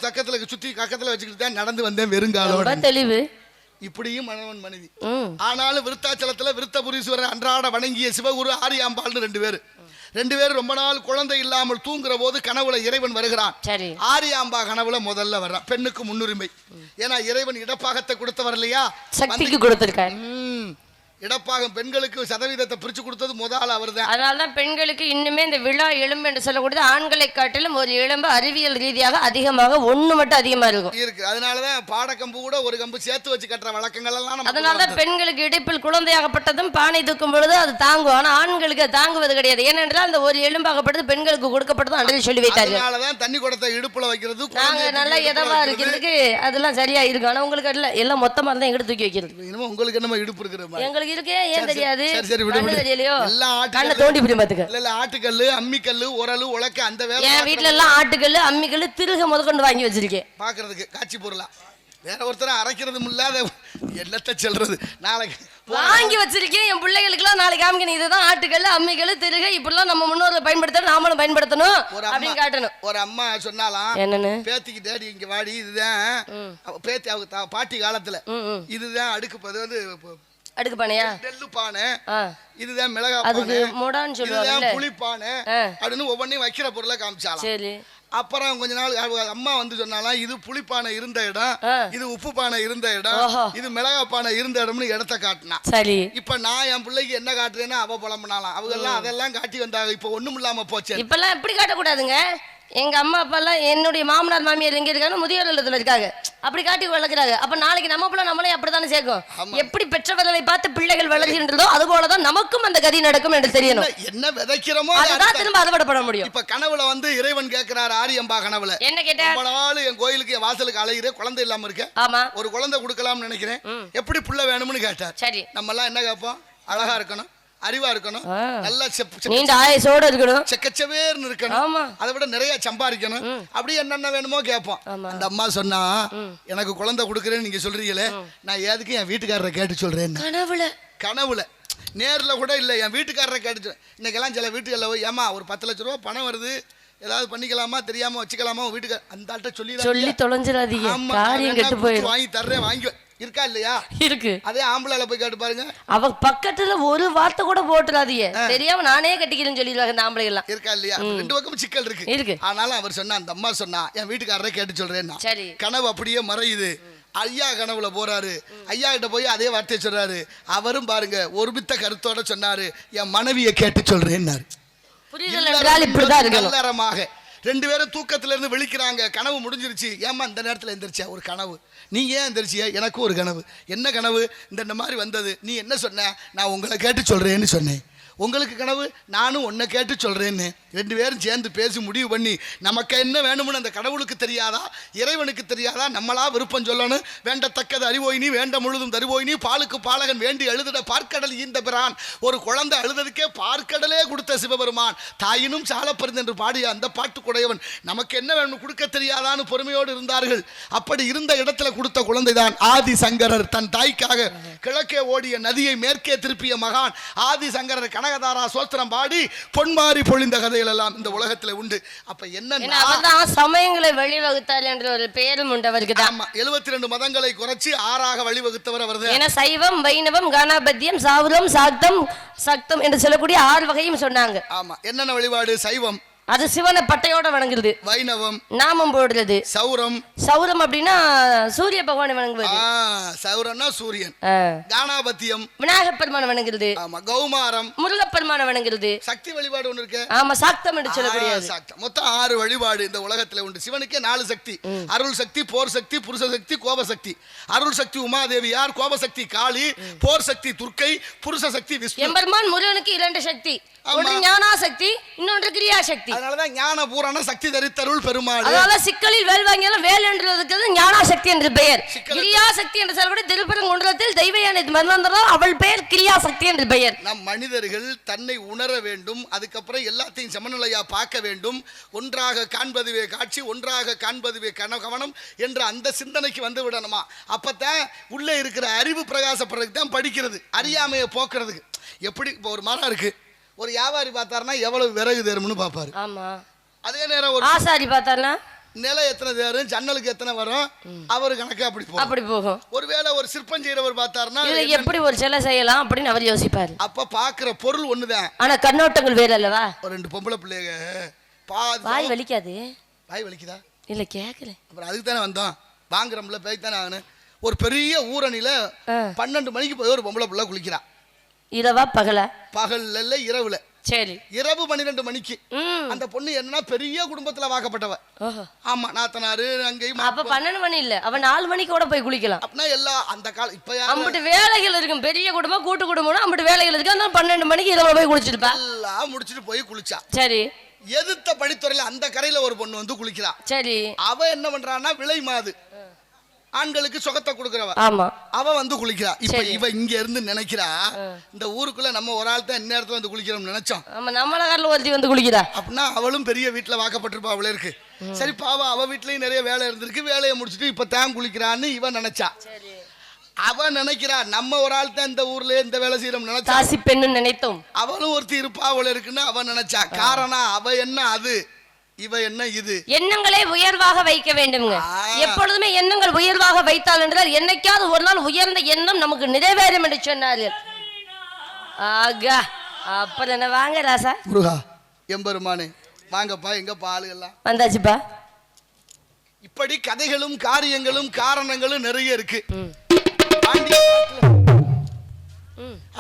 பக்கத்துல சுத்தி பக்கத்துல வச்சுக்கிட்டு தான் நடந்து வந்தேன் வெறுங்காலோட. தெளிவு. இப்படியும் மனவன் மனைவி. ஆனாலும் விருத்தாச்சலத்துல விருத்தபுரீஸ்வரர் அன்றாட வணங்கிய சிவகுரு ஆரியாம்பாள்னு 2 பேர் ரொம்ப நாள் குழந்தை இல்லாமல் தூங்குற போது கனவுல இறைவன் வருகிறான். ஆரியாம்பா கனவுல முதல்ல வர்றான். பெண்ணுக்கு முன்னுரிமை. ஏன்னா இறைவன் இடப்பாகத்தை கொடுத்தவர் இல்லையா, சக்திக்கு கொடுத்திருக்காரு. இடப்பாகம் பெண்களுக்கு சதவீதத்தை பிரிச்சு கொடுத்தது முதல் அவர் தான். அதனால்தான் பெண்களுக்கு இன்னுமே இந்த விழா எலும்பு என்று சொல்லக்கூடியது ஆண்களை காட்டிலும் ஒரு எலும்பு அறிவியல் ரீதியாக அதிகமாக 1 மட்டும் அதிகமா இருக்கும் இருக்கு. அதனாலதான் பாடக்கம்பு கூட ஒரு கம்பு சேர்த்து வச்சு கட்டுற வழக்கங்கள் எல்லாம். அதனாலதான் பெண்களுக்கு இடுப்பில் குழந்தையாகப்பட்டதும் பானை தூக்கும் பொழுது அது தாங்கும். ஆனா ஆண்களுக்கு தாங்குவது கிடையாது. ஏனென்றால் அந்த ஒரு எலும்பாகப்பட்டது பெண்களுக்கு கொடுக்கப்பட்டதும் அன்றைய சொல்லி வைத்தார்கள். அதனாலதான் தண்ணி குடத்தை இடுப்புல வைக்கிறது, நாங்க நல்லா எதவா இருக்கிறதுக்கு அதெல்லாம் சரியா இருக்கும். ஆனா உங்களுக்கு எல்லாம் மொத்தமா தான் எங்கிட்ட தூக்கி வைக்கிறது. உங்களுக்கு என்ன இடுப்பு இருக்கிற எங்களுக்கு இருக்கே, ஏன் தெரியாது? ஆட்டுக்கல்லு அம்மிக்கல்லு உரலு உலக்க அந்த வேலை. என் வீட்டுல எல்லாம் ஆட்டுக்கல்லு அம்மிக்கல்லு திருக முதற்கொண்டு வாங்கி வச்சிருக்கேன் பாக்குறதுக்கு காட்சி பொருளா. வேற ஒருத்தர அரைக்கிறது இல்லாத என்னத்தை சொல்றது. நாளைக்கு வாங்கி வச்சிருக்கேன் என் பிள்ளைகளுக்கு எல்லாம் நாளைக்கு காமிக்கணும். இதுதான் ஆட்டுக்கல்லு அம்மிக்கல்லு திருக, இப்படிலாம் நம்ம முன்னோர்கள் பயன்படுத்தணும், நாமளும் பயன்படுத்தணும் அப்படின்னு காட்டணும். ஒரு அம்மா சொன்னாலாம், என்னன்னு, பேத்திக்கு டேடி இங்க வாடி, இதுதான் பேத்தி அவங்க பாட்டி காலத்துல இதுதான் அடுக்கு பானையா நெல்லு பானை, இதுதான் மிளகா பானை, மொடான்னு சொல்லுவாங்க, புளிப்பானை அப்படின்னு ஒவ்வொன்றையும் வைக்கிற பொருளை காமிச்சாலாம். சரி. அப்புறம் கொஞ்ச நாள் அம்மா வந்து சொன்னாலாம், இது புளிப்பானை இருந்த இடம், இது உப்பு பானை இருந்த இடம், இது மிளகா பானை இருந்த இடம்னு இடத்த காட்டினா. சரி. இப்ப நான் என் பிள்ளைக்கு என்ன காட்டுறேன்னா அவ புலம்புனாலாம். அவங்க எல்லாம் அதெல்லாம் காட்டி வந்தாங்க. இப்ப ஒண்ணும் இல்லாம போச்சு. இப்பெல்லாம் எப்படி காட்டக்கூடாதுங்க. எங்க அம்மா அப்பா எல்லாம் என்னுடைய மாமனார் மாமியார் எங்க இருக்காங்க, முதியோர் இல்லத்துல இருக்காங்க, அப்படி காட்டி வளர்க்கிறாங்க. அப்ப நாளைக்கு நம்ம பிள்ளை நம்மளே அப்படித்தானே சேர்க்கும். எப்படி பெற்றவர்களை பார்த்து பிள்ளைகள் வளர்கின்றதோ அது போலதான் நமக்கும் அந்த கதி நடக்கும் என்று தெரியணும். என்ன விதைக்கிறோமோ அதுதான் திரும்ப அறுவடைப்பட முடியும். இப்ப கனவுல வந்து இறைவன் கேட்கிறார் ஆரியம்பா கனவுல, என்ன கேட்டாரு, என் கோயிலுக்கு என் வாசலுக்கு அலையிற குழந்தை இல்லாம இருக்க, ஆமா ஒரு குழந்தை கொடுக்கலாம்னு நினைக்கிறேன், எப்படி புள்ள வேணும்னு கேட்டார். சரி. நம்ம எல்லாம் என்ன கேட்போம், அழகா இருக்கணும், அறிவா இருக்கணும், நல்ல நீண்ட ஆயுசோட இருக்கணும், செக்கச்சவேர்னு இருக்கணும், அதை விட நிறைய சம்பாதிக்கணும், அப்படி என்னென்ன வேணுமோ கேட்போம். அந்த அம்மா சொன்னா, எனக்கு குழந்தை கொடுக்குறேன்னு நீங்க சொல்றீங்களே, நான் எதுக்கு என் வீட்டுக்காரரை கேட்டு சொல்றேன். கனவுல நேர்ல கூட இல்ல, என் வீட்டுக்காரரை கேட்டு. இன்னைக்கெல்லாம் சில வீட்டுகளில் ஏமா ஒரு 10 லட்ச ரூபா பணம் வருது, ஏதாவது பண்ணிக்கலாமா தெரியாம வச்சுக்கலாமா வீட்டுக்கு அந்த ஆள்கிட்ட சொல்லி தொலைஞ்சிடாதீங்க, காரியம் கெட்டு போயிடும். வாங்கி தர்றேன், வாங்கி இருக்கா இல்லையா? இருக்கு. அதே ஆம்பளால போய் கேட்டு பாருங்க. அவ பக்கத்துல ஒரு வார்த்தை கூட போட்டுறாதீங்க, தெரியாம நானே கட்டிக்கிறேன்னு சொல்லிடுவாங்க இந்த ஆம்பளை எல்லாம். இருக்கா இல்லையா? ரெண்டு பக்கமும் சிக்கல் இருக்கு. ஆனாலும் அவர் சொன்னா, அந்த அம்மா சொன்னா, என் வீட்டுக்காரரை கேட்டு சொல்றேன்னா, கனவு அப்படியே மறையுது. ஐயா கனவுல போறாரு, ஐயா கிட்ட போய் அதே வார்த்தையை சொல்றாரு. அவரும் பாருங்க ஒருமித்த கருத்தோட சொன்னாரு, என் மனைவியை கேட்டு சொல்றேன்னாரு. நல்லறமாக ரெண்டு பேரும் தூக்கத்துல இருந்து விழிக்கிறாங்க. கனவு முடிஞ்சிருச்சு. ஏமா இந்த நேரத்துல எந்திரிச்சா? ஒரு கனவு. நீங்க ஏன் எந்திரிச்சியா? எனக்கு ஒரு கனவு. என்ன கனவு? இந்த மாதிரி வந்தது. நீ என்ன சொன்ன? நான் உங்களை கேட்டு சொல்றேன்னு சொன்னேன். உங்களுக்கு கனவு, நானும் ஒன்றை கேட்டு சொல்கிறேன்னு ரெண்டு பேரும் சேர்ந்து பேசி முடிவு பண்ணி, நமக்கு என்ன வேணும்னு அந்த கடவுளுக்கு தெரியாதா, இறைவனுக்கு தெரியாதா? நம்மளா விருப்பம் சொல்லணும். வேண்டத்தக்கது அறிவோயினி, வேண்ட முழுதும் தருவோயினி, பாலுக்கு பாலகன் வேண்டி எழுதிட பார்க்கடல் ஈந்த பிரான். ஒரு குழந்தை அழுததுக்கே பார்க்கடலே கொடுத்த சிவபெருமான், தாயினும் சாலப்பருந்து என்று பாடிய அந்த பாட்டுக்குடையவன், நமக்கு என்ன வேணும் கொடுக்க தெரியாதான்னு பொறுமையோடு இருந்தார்கள். அப்படி இருந்த இடத்துல கொடுத்த குழந்தைதான் ஆதி சங்கரர். தன் தாய்க்காக கிழக்கே ஓடிய நதியை மேற்கே திருப்பிய மகான் ஆதி சங்கரர். கனகதாரா சோத்திரம் பாடி பொன்மாரி பொழிந்த கதைகள் எல்லாம் இந்த உலகத்துல உண்டு. அப்ப என்ன சமயங்களை வழிவகுத்தார் என்ற ஒரு பெயரும் உண்டு அவருக்கு. 72 மதங்களை குறைச்சி 6ஆக வழிவகுத்தவர் அவர்தான். ஏன்னா சைவம், வைணவம், கணபத்தியம், சாவுரம், சாக்தம், சக்தம் என்று சொல்லக்கூடிய 6 வகையும் சொன்னாங்க. ஆமா. என்னென்ன வழிபாடு? சைவம், அது சிவனை பட்டையோட வணங்குறது. வைணவம், நாமம் போடுறது. சௌரம், சௌரம் அப்படின்னா சூரிய பகவானை வணங்குவது. சௌரம்னா சூரியன். காணாபத்தியம், விநாயகர் பெருமானை வணங்குறது. ஆமா. கௌமாரம், முருகப்பெருமானை வணங்குறது. சக்தி வழிபாடு ஒன்று இருக்கு. ஆமா, சாக்தம் என்று சொல்லக்கூடிய சாக்தம். மொத்தம் 6 வழிபாடு இந்த உலகத்துல உண்டு. சிவனுக்கே 4 சக்தி: அருள் சக்தி, போர் சக்தி, புருஷ சக்தி, கோப சக்தி. அருள் சக்தி உமாதேவியார், கோப சக்தி காளி, போர் சக்தி துர்க்கை, புருஷ சக்தி விஷ்ணு. எம்பெருமான் முருகனுக்கு 2 சக்தி, ஒன்று ஞானா சக்தி, இன்னொன்று கிரியா சக்தி. அதனாலதான் ஞான பூரண சக்தி தரித்தருள் பெருமாள். அதனால சிக்கலில் வேல் வாங்கியாலும் வேல் என்று ஞானா சக்தி என்று பெயர். கிரியா சக்தி என்று சொல்லக்கூடிய திருப்பரங்குன்றத்தில் தெய்வ யானை மன்வந்தரால் அவள் பெயர் கிரியா சக்தி என்று பெயர். நம் மனிதர்கள் தன்னை உணர வேண்டும். அதுக்கப்புறம் எல்லாத்தையும் சமநிலையா பார்க்க வேண்டும். ஒன்றாக காண்பதுவே காட்சி, ஒன்றாக காண்பதுவே கவனம் என்ற அந்த சிந்தனைக்கு வந்து விடணுமா? அப்பதான் உள்ளே இருக்கிற அறிவு பிரகாசப்படுறதுக்கு தான் படிக்கிறது, அறியாமையை போக்குறதுக்கு. எப்படி இப்போ ஒரு மரம் இருக்கு, ஒரு வியாபாரி பார்த்தாருன்னா எவ்வளவு விறகு தேரும்னு பார்ப்பாரு. ஆமா. அதே நேரம் ஒரு ஆசாரி பார்த்தாருன்னா நிலை எத்தனை தேரும், ஜன்னலுக்கு எத்தனை வரும், அவரு கணக்கு அப்படி போகும். ஒருவேளை ஒரு சிற்பம் செய்யறவர் பார்த்தாருன்னா எப்படி ஒரு சிலை செய்யலாம் அப்படின்னு அவர் யோசிப்பாரு. அப்ப பாக்குற பொருள் ஒண்ணுதான், ஆனா கண்ணோட்டங்கள் வேற அல்லவா? ஒரு 2 பொம்பளை பிள்ளைங்க வாய் வலிக்காது. வாய் வலிக்குதா? இல்ல கேட்கல. அப்புறம் அதுக்கு தானே வந்தோம், வாங்குறோம்ல, பேய்த்தானே ஆகணும். ஒரு பெரிய ஊரணில 12 மணிக்கு போய் ஒரு பொம்பளை பிள்ளை குளிக்கிறா. இரவா பகலா? பகல்ல இல்ல, இரவுல. சரி. இரவு 12 மணிக்கு. அந்த பொண்ணு என்னன்னா பெரிய குடும்பத்துல வாக்கப்பட்டவ. ஆமா, நாத்தனாரு அங்கேயும். அப்ப 12 மணி இல்ல, அவ 4 மணிக்கு கூட போய் குளிக்கலாம். அப்படின்னா எல்லாம் அந்த காலம். இப்ப அம்பிட்டு வேலைகள் இருக்கும், பெரிய குடும்பம், கூட்டு குடும்பம், அம்பிட்டு வேலைகள் இருக்கு. அதனால 12 மணிக்கு இரவு போய் குளிச்சிருப்பா. எல்லாம் முடிச்சுட்டு போய் குளிச்சா. சரி. எதிர்த்த படித்துறையில அந்த கரையில ஒரு பொண்ணு வந்து குளிக்கிறா. சரி. அவ என்ன பண்றான்னா விலை மாது, ஆண்களுக்கு சொகத்தை கொடுக்கிறவ. ஆமா. அவ வந்து குளிக்கிறா. இப்ப இவ இங்க இருந்து நினைக்கிறா, இந்த ஊருக்குள்ள நம்ம ஒரு ஆள் தான் இந்நேரத்துல வந்து குளிக்கிறோம் நினைச்சோம். நம்மள காரில் ஒருத்தி வந்து குளிக்கிறா அப்படின்னா அவளும் பெரிய வீட்டுல வாக்கப்பட்டிருப்பா அவளே இருக்கு. சரி, பாவம், அவ வீட்லயும் நிறைய வேலை இருந்திருக்கு, வேலையை முடிச்சுட்டு இப்ப தான் குளிக்கிறான்னு இவ நினைச்சா. அவ நினைக்கிறா நம்ம ஒரு ஆள் தான் இந்த ஊர்ல இந்த வேலை செய்யறோம் நினைச்சா. காசி பெண்ணு நினைத்தோம். அவளும் ஒருத்தி இருப்பா அவள இருக்குன்னு அவ நினைச்சா. காரணம் அவ என்ன அது, இவ என்ன இது. எண்ணங்களை உயர்வாக வைக்க வேண்டும்ங்க. எப்பொழுதுமே எண்ணங்கள் உயர்வாக வைத்தால் என்றால் என்னைக்காவது ஒரு நாள் உயர்ந்த எண்ணம் நமக்கு நிறைவேறும் என்று சொன்னார்கள். ஆகா, அப்புறம் என்ன? வாங்க ராசா. முருகா, எம்பெருமானே வாங்கப்பா. எங்கப்பா ஆளுகள்லாம்? வந்தாச்சுப்பா. இப்படி கதைகளும் காரியங்களும் காரணங்களும் நிறைய இருக்கு.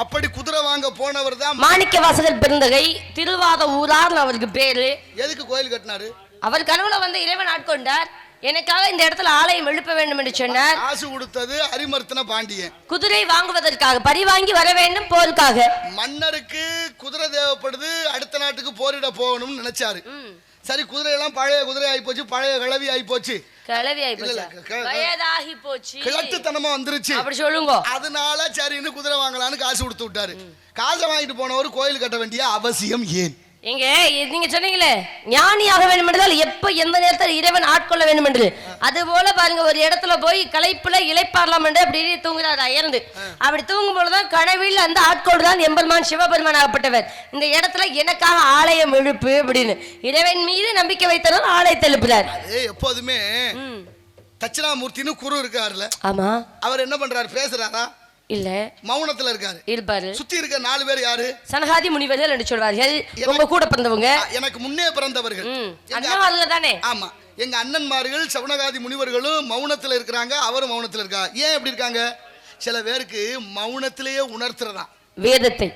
அப்படி குதிரை வாங்க போனவர் தான் மாணிக்க வாசகர் பெருந்தகை, திருவாத ஊரார் அவருக்கு பேரு. எதுக்கு கோயில் கட்டினாரு? அவர் கனவுல வந்து இறைவன் ஆட்கொண்டார். எனக்காக இந்த இடத்துல ஆலயம் எழுப்ப வேண்டும் என்று சொன்னார். காசு கொடுத்தது அரிமர்த்தன பாண்டியன். குதிரை வாங்குவதற்காக, பரி வாங்கி வர வேண்டும் போருக்காக. மன்னருக்கு குதிரை தேவைப்படுது, அடுத்த நாட்டுக்கு போரிட போகணும்னு நினைச்சாரு. சரி, குதிரை எல்லாம் பழைய குதிரை ஆகி போச்சு, பழைய கிளவி ஆகி போச்சு, வயதாகி போச்சு, கிழட்டுத்தனமா வந்துருச்சு அப்படி சொல்லுங்க. அதனால சரின்னு குதிரை வாங்கலான்னு காசு கொடுத்து விட்டாரு. காசை வாங்கிட்டு போனவர் கோயில் கட்ட வேண்டிய அவசியம் ஏன்? இங்க நீங்க சொன்னீங்களே ஞானியாக வேண்டும் என்றால் எப்ப எந்த நேரத்தில் இறைவன் ஆட்கொள்ள வேண்டும் என்று, அது போல பாருங்க ஒரு இடத்துல போய் களைப்புல இளைப்பாறலாம் என்று அப்படி தூங்குறாரு அயர்ந்து. அப்படி தூங்கும் பொழுதுதான் கனவில் அந்த ஆட்கொண்டு தான் எம்பெருமான் சிவபெருமான் ஆகப்பட்டவர். இந்த இடத்துல எனக்காக ஆலயம் எழுப்பு அப்படின்னு இறைவன் மீது நம்பிக்கை வைத்ததால் ஆலயத்தை எழுப்புறார். எப்போதுமே தட்சிணாமூர்த்தின்னு குரு இருக்காருல்ல, ஆமா, அவர் என்ன பண்றாரு? பேசுறாரா? இல்ல, மௌனத்துல இருக்காரு. இருப்பாரு. சுத்தி இருக்க 4 பேர் யாரு? சனகாதி முனிவர்கள் என்று சொல்வார்கள். உங்க கூட பிறந்தவங்க, எனக்கு முன்னே பிறந்தவர்கள், அண்ணன்மார்கள் தானே? ஆமா, எங்க அண்ணன்மார்கள் சவுனகாதி முனிவர்களும் மௌனத்துல இருக்கிறாங்க, அவரும் மௌனத்துல இருக்கா. ஏன் எப்படி இருக்காங்க? சில பேருக்கு மௌனத்திலேயே உணர்த்துறதா வேதத்தை.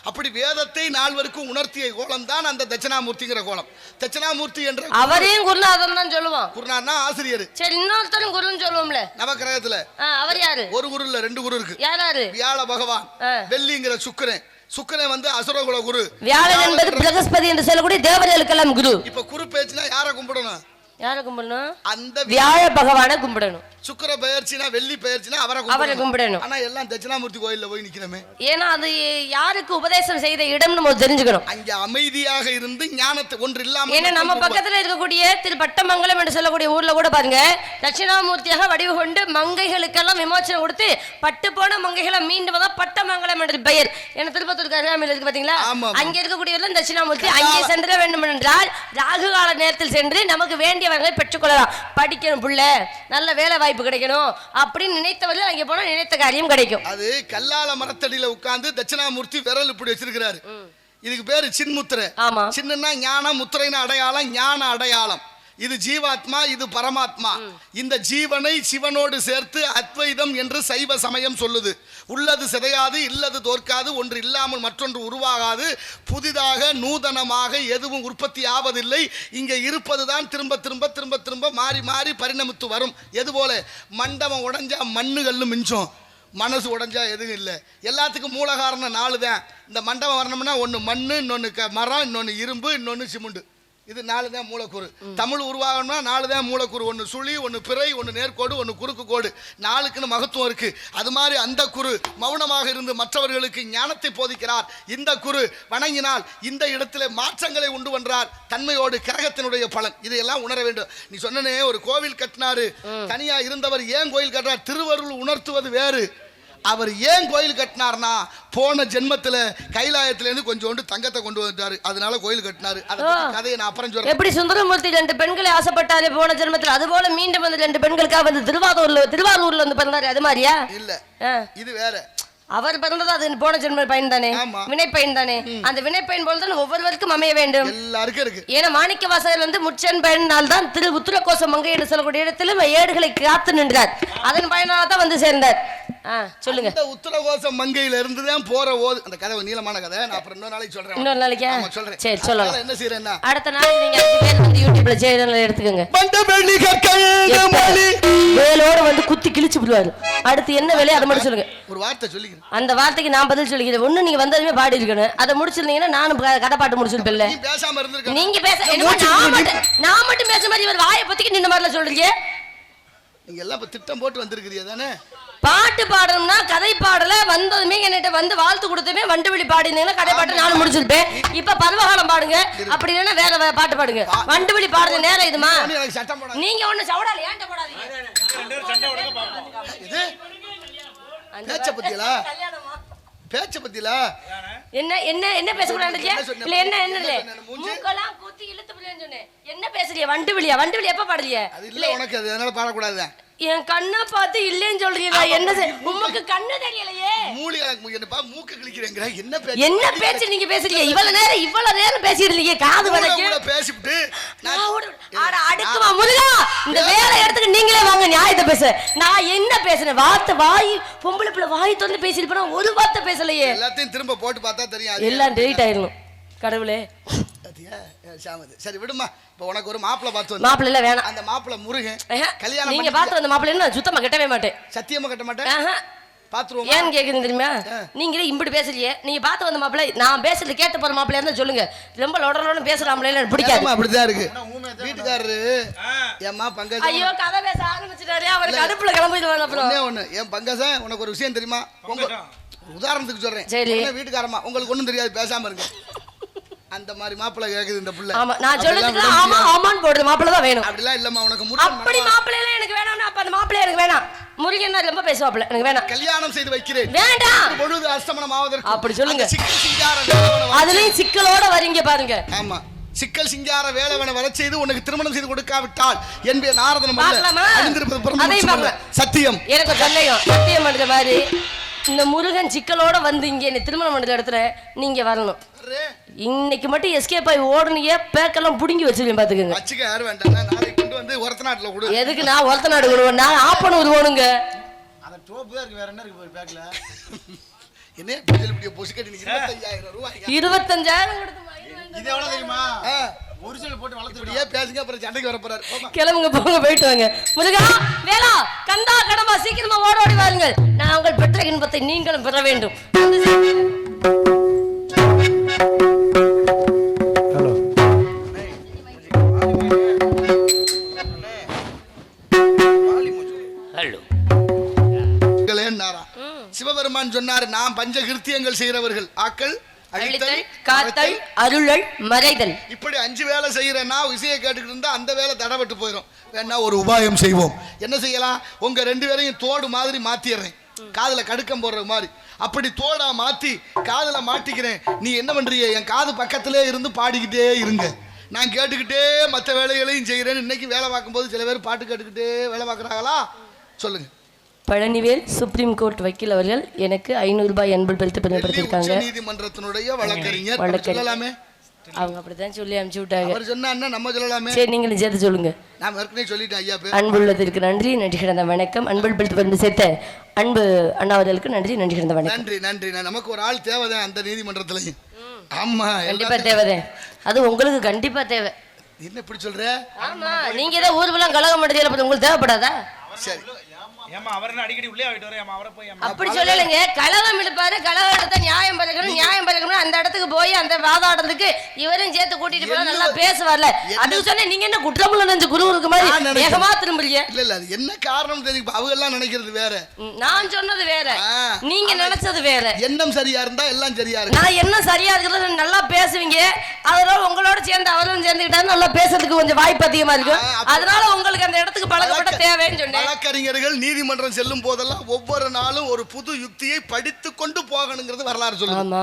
அப்படி வேதத்தை 4 பேருக்கும் உணர்த்திய கோலம் தான் அந்த தட்சிணாமூர்த்திங்கிற கோலம். தட்சிணாமூர்த்தி என்ற அவரையும் குருநாதன் தான் சொல்லுவோம். குருநாதனா ஆசிரியர். சரி, இன்னொருத்தரும் குருன்னு சொல்லுவோம்ல நவக்கிரகத்துல. அவர் யாரு? ஒரு குரு இல்ல, 2 குரு இருக்கு. யாராரு? வியாழ பகவான், வெள்ளிங்கிற சுக்கிரன். சுக்கிரன் வந்து அசுரகுல குரு, வியாழன் என்பது பிரகஸ்பதி என்று சொல்லக்கூடிய தேவர்களுக்கெல்லாம் குரு. இப்ப குரு பேச்சுனா யாரை கும்பிடணும்? யாரை கும்பிடணும்? அந்த வியாழ பகவானை கும்பிடணும். சுக்கிர பெயர்ச்சினா வெள்ளி பெயர்ச்சினா அவரை கும்பிடணும். ஆனா எல்லாம் தட்சிணாமூர்த்தி கோயில்ல போய் நிக்கிறோமே. ஏன்னா அது யாருக்கு உபதேசம் செய்த இடம்னு நம்ம தெரிஞ்சுக்கணும். அங்க அமைதியாக இருந்து ஞானத்தை ஒன்று இல்லாம. ஏன்னா நம்ம பக்கத்துல இருக்கக்கூடிய திரு பட்டமங்கலம் என்று சொல்லக்கூடிய ஊர்ல கூட பாருங்க, தட்சிணாமூர்த்தியாக வடிவு கொண்டு மங்கைகளுக்கெல்லாம் விமோச்சனம் கொடுத்து பட்டு போன மங்கைகளை மீண்டும் வந்தா பட்டமங்கலம் என்ற பெயர். ஏன்னா திருப்பத்தூர் அருகாமையில் இருக்கு பாத்தீங்களா, அங்க இருக்கக்கூடியவர்கள் தட்சிணாமூர்த்தி. அங்கே சென்ற வேண்டும் என்றால் ராகு கால நேரத்தில் சென்று நமக்கு வேண்டியவர்களை பெற்றுக்கொள்ளலாம். படிக்கணும் புள்ள, நல்ல வேலை வாய்ப்பு கிடைக்கணும் அப்படின்னு நினைத்தவர்கள் அங்கே போனா நினைத்த காரியம் கிடைக்கும். அது கல்லால மரத்தடியில உட்கார்ந்து தட்சிணாமூர்த்தி விரல் இப்படி வச்சிருக்கிறாரு. இதுக்கு பேரு சின்முத்திரை. ஆமா, சின்னன்னா ஞானம், முத்திரைனா அடையாளம், ஞான அடையாளம். இது ஜீவாத்மா, இது பரமாத்மா. இந்த ஜீவனை சிவனோடு சேர்த்து அத்வைதம் என்று சைவ சமயம் சொல்லுது. உள்ளது சிதையாது, இல்லது தோற்காது, ஒன்று இல்லாமல் மற்றொன்று உருவாகாது, புதிதாக நூதனமாக எதுவும் உற்பத்தி ஆவதில்லை. இங்கே இருப்பதுதான் திரும்ப திரும்ப திரும்ப திரும்ப மாறி மாறி பரிணமித்து வரும். எது போல மண்டபம் உடைஞ்சா மண்ணுகள்னு மிஞ்சம், மனசு உடைஞ்சா எதுவும் இல்லை. எல்லாத்துக்கும் மூல காரணம் 4 தான். இந்த மண்டபம் வரணும்னா ஒன்று மண்ணு, இன்னொன்று மரம், இன்னொன்று இரும்பு, இன்னொன்று சிமெண்ட். இது 4 தான் மூலக்கூறு. தமிழ் உருவாகணும்னா 4 தான் மூலக்கூறு. ஒன்று சுழி, ஒன்று பிறை, ஒன்று நேர்கோடு, ஒன்று குறுக்கு கோடு. 4க்குன்னு மகத்துவம் இருக்கு. அது மாதிரி அந்த குரு மௌனமாக இருந்து மற்றவர்களுக்கு ஞானத்தை போதிக்கிறார். இந்த குரு வணங்கினால் இந்த இடத்துல மாற்றங்களை உண்டு பண்றார். தன்மையோடு கிரகத்தினுடைய பலன் இதையெல்லாம் உணர வேண்டும். நீ சொன்னனே ஒரு கோவில் கட்டினாரு, தனியா இருந்தவர் ஏன் கோயில் கட்டுறார்? திருவருள் உணர்த்துவது வேறு. அவர் ஏன் கோயில் கட்டினார்னா போன ஜென்மத்துல கைலாயத்திலேருந்து கொஞ்சோண்டு தங்கத்தை கொண்டு வந்துட்டாரு, அதனால கோயில் கட்டினாரு. கதையை நான் அப்புறம் சொல்றேன். எப்படி சுந்தரமூர்த்தி 2 பெண்களை ஆசைப்பட்டாரு போன ஜென்மத்துல, அது போல மீண்டும் வந்து 2 பெண்களுக்காக வந்து திருவாரூர்ல வந்து பிறந்தாரு. அது மாதிரியா? இல்ல, இது வேற. அவர் பிறந்தது அது போன ஜென்ம பயன் தானே, வினை பயன் தானே. அந்த வினை பயன் போலதான் ஒவ்வொருவருக்கும் அமைய வேண்டும். எல்லாருக்கும் இருக்கு. ஏன்னா மாணிக்க வாசகர் வந்து முச்சன் பயனால் தான் திரு உத்தரகோச மங்கை என்று சொல்லக்கூடிய இடத்திலும் ஏடுகளை காத்து நின்றார். அதன் பயனால தான் வந்து சேர்ந்தார். சொல்லுங்க. இந்த உத்தரகோச மங்கையில இருந்து தான் போற ஓது. அந்த கதை நீளமான கதை, நான் அப்புறம் இன்னொரு நாளைக்கு சொல்றேன். இன்னொரு நாளைக்கு சொல்றேன். சரி, சொல்லலாம். என்ன செய்யறேன்னா அடுத்த நாள் நீங்க 5 பேர் வந்து யூடியூப்ல சேனல் எடுத்துக்கங்க. வேலோட வந்து குத்தி கிழிச்சு விடுவாரு. அடுத்து என்ன வேலையை அதை மட்டும் சொல்லுங்க. ஒரு வார்த்தை சொல்லிக்கிறேன், அந்த வார்த்தைக்கு நான் பதில் சொல்லிக்கிறேன். ஒண்ணு நீங்க வந்ததுமே பாடி இருக்கணும், அதை முடிச்சிருந்தீங்கன்னா நானும் கதை பாட்டு முடிச்சிருப்பேன். நீ பேசாம இருந்திருக்க. நீங்க பேச நான் மட்டும் பேச மாதிரி ஒரு வாயை பத்திக்கு நின்ன மாதிரில சொல்றீங்க. நீங்க எல்லாம் இப்ப திட்டம் போட்டு வந்திருக்கிறீங்க தானே. பாட்டு பாடணும்னா கதை பாடல வந்ததுமே என்கிட்ட வந்து வாழ்த்து கொடுத்ததுமே வண்டுவெளி பாடினீங்கன்னா கதை பாட்டு நானும் முடிச்சிருப்பேன். இப்ப பருவகாலம் பாடுங்க, அப்படி இல்லைன்னா வேற பாட்டு பாடுங்க. வண்டுவெளி பாடுற நேரம் இதுமா? நீங்க ஒண்ணு சவுடால ஏன்ட்ட போடாதீங்க. பேச்ச பத்தியலா, பேச்ச பத்தியலா என்ன என்ன என்ன பேசக்கூடாது இல்ல? என்ன என்ன மூக்கெல்லாம் குத்தி இழுத்து பிள்ளைன்னு சொன்னேன். என்ன பேசுறிய? வண்டுவெளியா? வண்டுவெளி எப்ப பாடுறிய? இல்ல உனக்கு அது அதனால பாடக்கூடாது. என் கண்ணை பார்த்து இல்லைன்னு சொல்றீங்களா? என்ன உமக்கு கண்ணு தெரியலையே? மூக்கு கிழிக்கிறேங்கிற என்ன பேச்சு நீங்க பேசுறீங்க? இவ்வளவு நேரம் பேசிருந்தீங்க காது வரைக்கும் பேசிட்டு அடுக்குமா முருகா, இந்த வேலை இடத்துக்கு நீங்களே வாங்க நியாயத்தை பேச. நான் என்ன பேசுறேன்? வார்த்தை வாய் பொம்பளை பிள்ளை வாய் திறந்து பேசிருப்பேன், ஒரு வார்த்தை பேசலையே. எல்லாத்தையும் திரும்ப போட்டு பார்த்தா தெரியும், எல்லாம் டெலிட் ஆயிரும். கடவுளே சரி விடுமா. இப்ப உனக்கு ஒரு மாப்பிள்ளை பார்த்து மாப்பிள்ளை இல்ல வேணாம். அந்த மாப்பிள்ளை முருகன் கல்யாணம் நீங்க பார்த்து அந்த மாப்பிள்ளை நான் சுத்தமா கட்டவே மாட்டேன். சத்தியமா கட்ட மாட்டேன். பாத்துருவோம். ஏன்னு கேக்குறீங்க தெரியுமா? நீங்களே இப்படி பேசுறீங்க. நீங்க பார்த்து வந்த மாப்பிள்ளை நான் பேசுறது கேட்டு போற மாப்பிள்ளையா இருந்தா சொல்லுங்க. ரொம்ப லொடலோட பேசுறாங்களே எனக்கு பிடிக்காது. அப்படிதான் இருக்கு வீட்டுக்காரரு. ஏம்மா பங்கஜ, ஐயோ கதை பேச ஆரம்பிச்சிட்டாரு. அவருக்கு அடுப்புல கிளம்பிடுவாங்க. அப்புறம் ஒண்ணு ஏன் பங்கஜ, உனக்கு ஒரு விஷயம் தெரியுமா? உதாரணத்துக்கு சொல்றேன். சரி வீட்டுக்காரமா உங்களுக்கு ஒண்ணும் தெரியாது, பேசாம இருங்க. அந்த மாதிரி மாப்பிள்ளை கேக்குது இந்த புள்ள. ஆமா நான் சொல்றதுக்கு ஆமா ஆமான்னு போடுற மாப்பிள்ளை தான் வேணும். அப்படிலாம் இல்லம்மா உனக்கு முருகன் அப்படி மாப்பிள்ளை எல்லாம் எனக்கு வேணாம்னா அப்ப அந்த மாப்பிள்ளை எனக்கு வேணாம். முருகன் தான் ரொம்ப பேசுவாப்ல எனக்கு வேணாம். கல்யாணம் செய்து வைக்கிறேன். வேண்டாம். பொழுது அஸ்தமனம் ஆவதற்கு அப்படி சொல்லுங்க. சிக்கல் சிங்கார வேலவன அதுலயும் சிக்கலோட வரீங்க பாருங்க. ஆமா சிக்கல் சிங்கார வேலவன வர செய்து உனக்கு திருமணம் செய்து கொடுக்காவிட்டால் என்பே நாரதன் பார்க்கலாமா? சத்தியம். எனக்கு சந்தேகம் சத்தியம் பண்ற மாதிரி இந்த முருகன் சிக்கலோட வந்து இங்க என்ன திருமணம் பண்ற இடத்துல நீங்க வரணும். இன்னைக்கு மட்டும் எஸ்கேப் ஆகி ஓடுனீங்க பேக்கெல்லாம் புடுங்கி வச்சிருக்கேன் பாத்துக்கங்க. வச்சுக்க யாரு வேண்டாம் நாளைக்கு கொண்டு வந்து ஒருத்த நாட்டுல கொடு. எதுக்கு நான் ஒருத்த நாடு கொடுவேன்? நான் ஆப்பனூர் ஓடுங்க. அந்த டோப்பு தான் இருக்கு வேற என்ன இருக்கு பேக்ல? என்ன பிஜில் வீடியோ போஸ்ட் கட்டி 25000 ரூபாய் 25000 கொடுத்து இது எவ்வளவு தெரியுமா? ஒரிஜினல் போட்டு வளர்த்துறியே பேசுங்க அப்புறம் சண்டைக்கு வர போறாரு. கிளம்புங்க போங்க போயிட்டு வாங்க. முருகா வேலா கந்தா கடமா சீக்கிரமா ஓடி வாருங்கள். நான் உங்கள் பெற்ற இன்பத்தை நீங்களும் பெற வேண்டும். ஹலோ சிவபெருமான் சொன்னார் நான் பஞ்சகிருத்தியங்கள் செய்கிறவர்கள் ஆக்கள் அழித்தல் காத்தல் அருளல் மறைதல் இப்படி 5 வேலை செய்யறேன்னா விஷயம் கேட்டுக்கிட்டு இருந்தா அந்த வேலை தடப்பட்டு போயிடும். வேணா ஒரு உபாயம் செய்வோம். என்ன செய்யலாம்? உங்க 2 பேரையும் தோடு மாதிரி மாத்திடுறேன். காதுல கடுக்கம் போடுற மாதிரி அப்படி தோடா மாத்தி காதுல மாட்டிக்கிறேன். நீ என்ன பண்றீங்க? என் காது பக்கத்திலே இருந்து பாடிக்கிட்டே இருங்க. நான் கேட்டுக்கிட்டே மற்ற வேலைகளையும் செய்கிறேன். இன்னைக்கு வேலை பார்க்கும்போது சில பேர் பாட்டு கேட்டுக்கிட்டே வேலை பார்க்குறாங்களா? சொல்லுங்க. பழனிவேல் சுப்ரீம் கோர்ட் வக்கீல் அவர்கள் எனக்கு 500 ரூபாய் அன்பள் பரிசு பெறப்பட்டிருக்காங்க. நீதிமன்றத்தினுடைய வழக்கறிஞர் சொல்லலாமே. அவங்க அப்படிதான் சொல்லி அனுப்பிச்சு விட்டாங்க. அவர் சொன்னா நம்ம சொல்லலாமே. சரி நீங்க சேர்த்து சொல்லுங்க. நான் ஏற்கனவே சொல்லிட்டேன் ஐயா பேர். அன்புள்ளதற்கு நன்றி நன்றி கிடந்த வணக்கம். அன்பள் பரிசு பெற்று சேர்த்த அன்பு அண்ணா அவர்களுக்கு நன்றி நன்றி கிடந்த வணக்கம். நன்றி நன்றி. நமக்கு ஒரு ஆள் தேவைதான் அந்த நீதிமன்றத்திலையும். ஆமா கண்டிப்பா தேவைதான். அது உங்களுக்கு கண்டிப்பா தேவை. என்ன இப்படி சொல்ற? ஆமா நீங்க ஏதோ ஊர்வலம் கலகம் பண்ணுறீங்க உங்களுக்கு தேவைப்படாதா? சரி ஏமா அவரே அடிக்கடி உள்ளே ஆயிட்டு வரேன் அவரை போய் அப்படி சொல்லலைங்க. கலகம் எடுப்பாரு கலகம் எடுத்த நியாயம் பழக்கணும் அந்த இடத்துக்கு போய் அந்த வாதாடுறதுக்கு இவரையும் சேர்த்து கூட்டிட்டு போய் நல்லா பேசுவார்ல. அது சொன்ன நீங்க என்ன குற்றமுள்ள நெஞ்சு குரு இருக்கு மாதிரி வேகமா திரும்புறீங்க. இல்ல இல்ல அது என்ன காரணம் தெரியும். அவங்க எல்லாம் நினைக்கிறது வேற, நான் சொன்னது வேற, நீங்க நினைச்சது வேற. எண்ணம் சரியா இருந்தா எல்லாம் சரியா இருக்கு. நான் என்ன சரியா இருக்கிறது நல்லா பேசுவீங்க. அதனால உங்களோட சேர்ந்து அவரும் சேர்ந்துக்கிட்டா நல்லா பேசுறதுக்கு கொஞ்சம் வாய்ப்பு அதிகமா இருக்கும். அதனால உங்களுக்கு அந்த இடத்துக்கு பழக்கப்பட்ட தேவைன்னு சொன்னேன். வழக்கறிஞர்கள் நீதிமன்றம் செல்லும் போதெல்லாம் ஒவ்வொரு நாளும் ஒரு புது யுக்தியை படித்து கொண்டு போகணுங்கிறது வரலாறு சொல்லுங்க.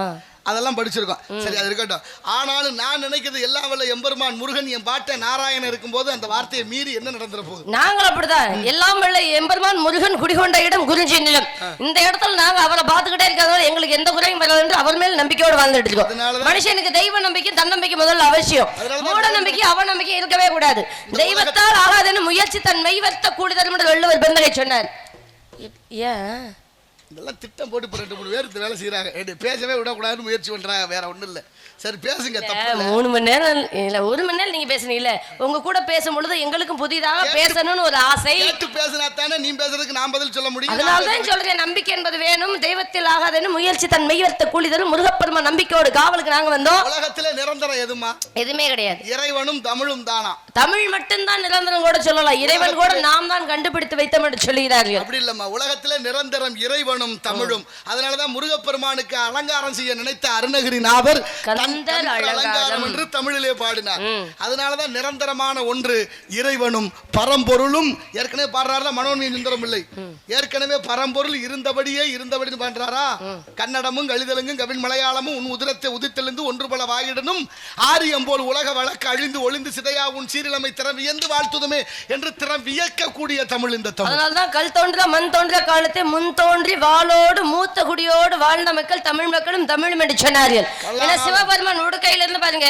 அதெல்லாம் படிச்சிருக்கோம். சரி அது இருக்கட்டும். ஆனாலும் நான் நினைக்கிறது எல்லாம் வல்ல எம்பெருமான் முருகன் என் பாட்டை நாராயணன் இருக்கும்போது அந்த வார்த்தையை மீறி என்ன நடந்துற போகுது? நாங்கள் அப்படிதான். எல்லாம் வல்ல எம்பெருமான் முருகன் குடிகொண்ட இடம் குறிஞ்சி நிலம். இந்த இடத்துல நாங்க அவரை பார்த்துக்கிட்டே இருக்கிறதால எங்களுக்கு எந்த குறையும் வராது என்று அவர் மேல் நம்பிக்கையோடு வாழ்ந்துட்டு இருக்கோம். மனுஷனுக்கு தெய்வ நம்பிக்கை தன்னம்பிக்கை முதல்ல அவசியம். மூட நம்பிக்கை அவநம்பிக்கை இருக்கவே கூடாது. தெய்வத்தால் ஆகாதுன்னு முயற்சி தன் மெய்வர்த்த கூடுதல் என்று வள்ளுவர் பெருந்தகை சொன்னார். ஏன் இதெல்லாம் திட்டம் போட்டு 2-3 பேர் இந்த வேலை செய்யறாங்க. பேசவே விடக்கூடாதுன்னு முயற்சி பண்றாங்க. வேற ஒண்ணும் இல்ல. சரி பேசுங்க. 3 மணி நேரம் இல்ல 1 மணி நேரம் நீங்க பேசுனீங்கல்ல. உங்க கூட பேசும்பொழுது எங்களுக்கும் புதிதாக பேசணும்னு ஒரு ஆசை. கேட்டு பேசினா தானே நீ பேசுறதுக்கு நான் பதில் சொல்ல முடியும். அதனால தான் சொல்றேன் நம்பிக்கை என்பது வேணும். தெய்வத்தில் ஆகாதுன்னு முயற்சி தன் மெய்வர்த்த கூலி தரும். முருகப்பெருமான் நம்பிக்கையோடு காவலுக்கு நாங்க வந்தோம். உலகத்துல நிரந்தரம் எதுமா? எதுவுமே கிடையாது. இறைவனும் தமிழும் தானா? தமிழ் மட்டும்தான் நிரந்தரம் கூட சொல்லலாம். இறைவன் கூட நாம் தான் கண்டுபிடித்து வைத்தோம் என்று சொல்கிறார்கள். அப்படி இல்லம்மா. உலகத்துல நிரந்தரம் இறைவனும் தமிழும். அதனாலதான் முருகப்பெருமானுக்கு அலங்காரம் செய்ய நினைத்த அருணகிரி நாவர் அலங்காரம் என்று தமிழிலே பாடினார். அதனாலதான் நிரந்தரமான ஒன்று இறைவனும் பரம்பொருளும். ஏற்கனவே பாடுறாரு மனோன்மய சுந்தரம் இல்லை. ஏற்கனவே பரம்பொருள் இருந்தபடி பாடுறாரா? கன்னடமும் கலிதலுங்கும் கவின் மலையாளமும் உன் உதிரத்தை உதித்தெழுந்து ஒன்று பல வாயிடனும் ஆரியம் போல் உலக வழக்கு அழிந்து ஒளிந்து சிதையா உன் சீரிழமை திறம் வியந்து வாழ்த்துதுமே என்று திறம் வியக்கக்கூடிய தமிழ் இந்த தமிழ். அதனால்தான் கல் தோன்ற மண் தோன்ற காலத்தை முன் தோன்றி வாளோடு மூத்த குடியோடு வாழ்ந்த மக்கள் தமிழ் மக்களும் தமிழும் என்று சொன்னார்கள். சிவபெருமான் உடுக்கையில இருந்து பாருங்க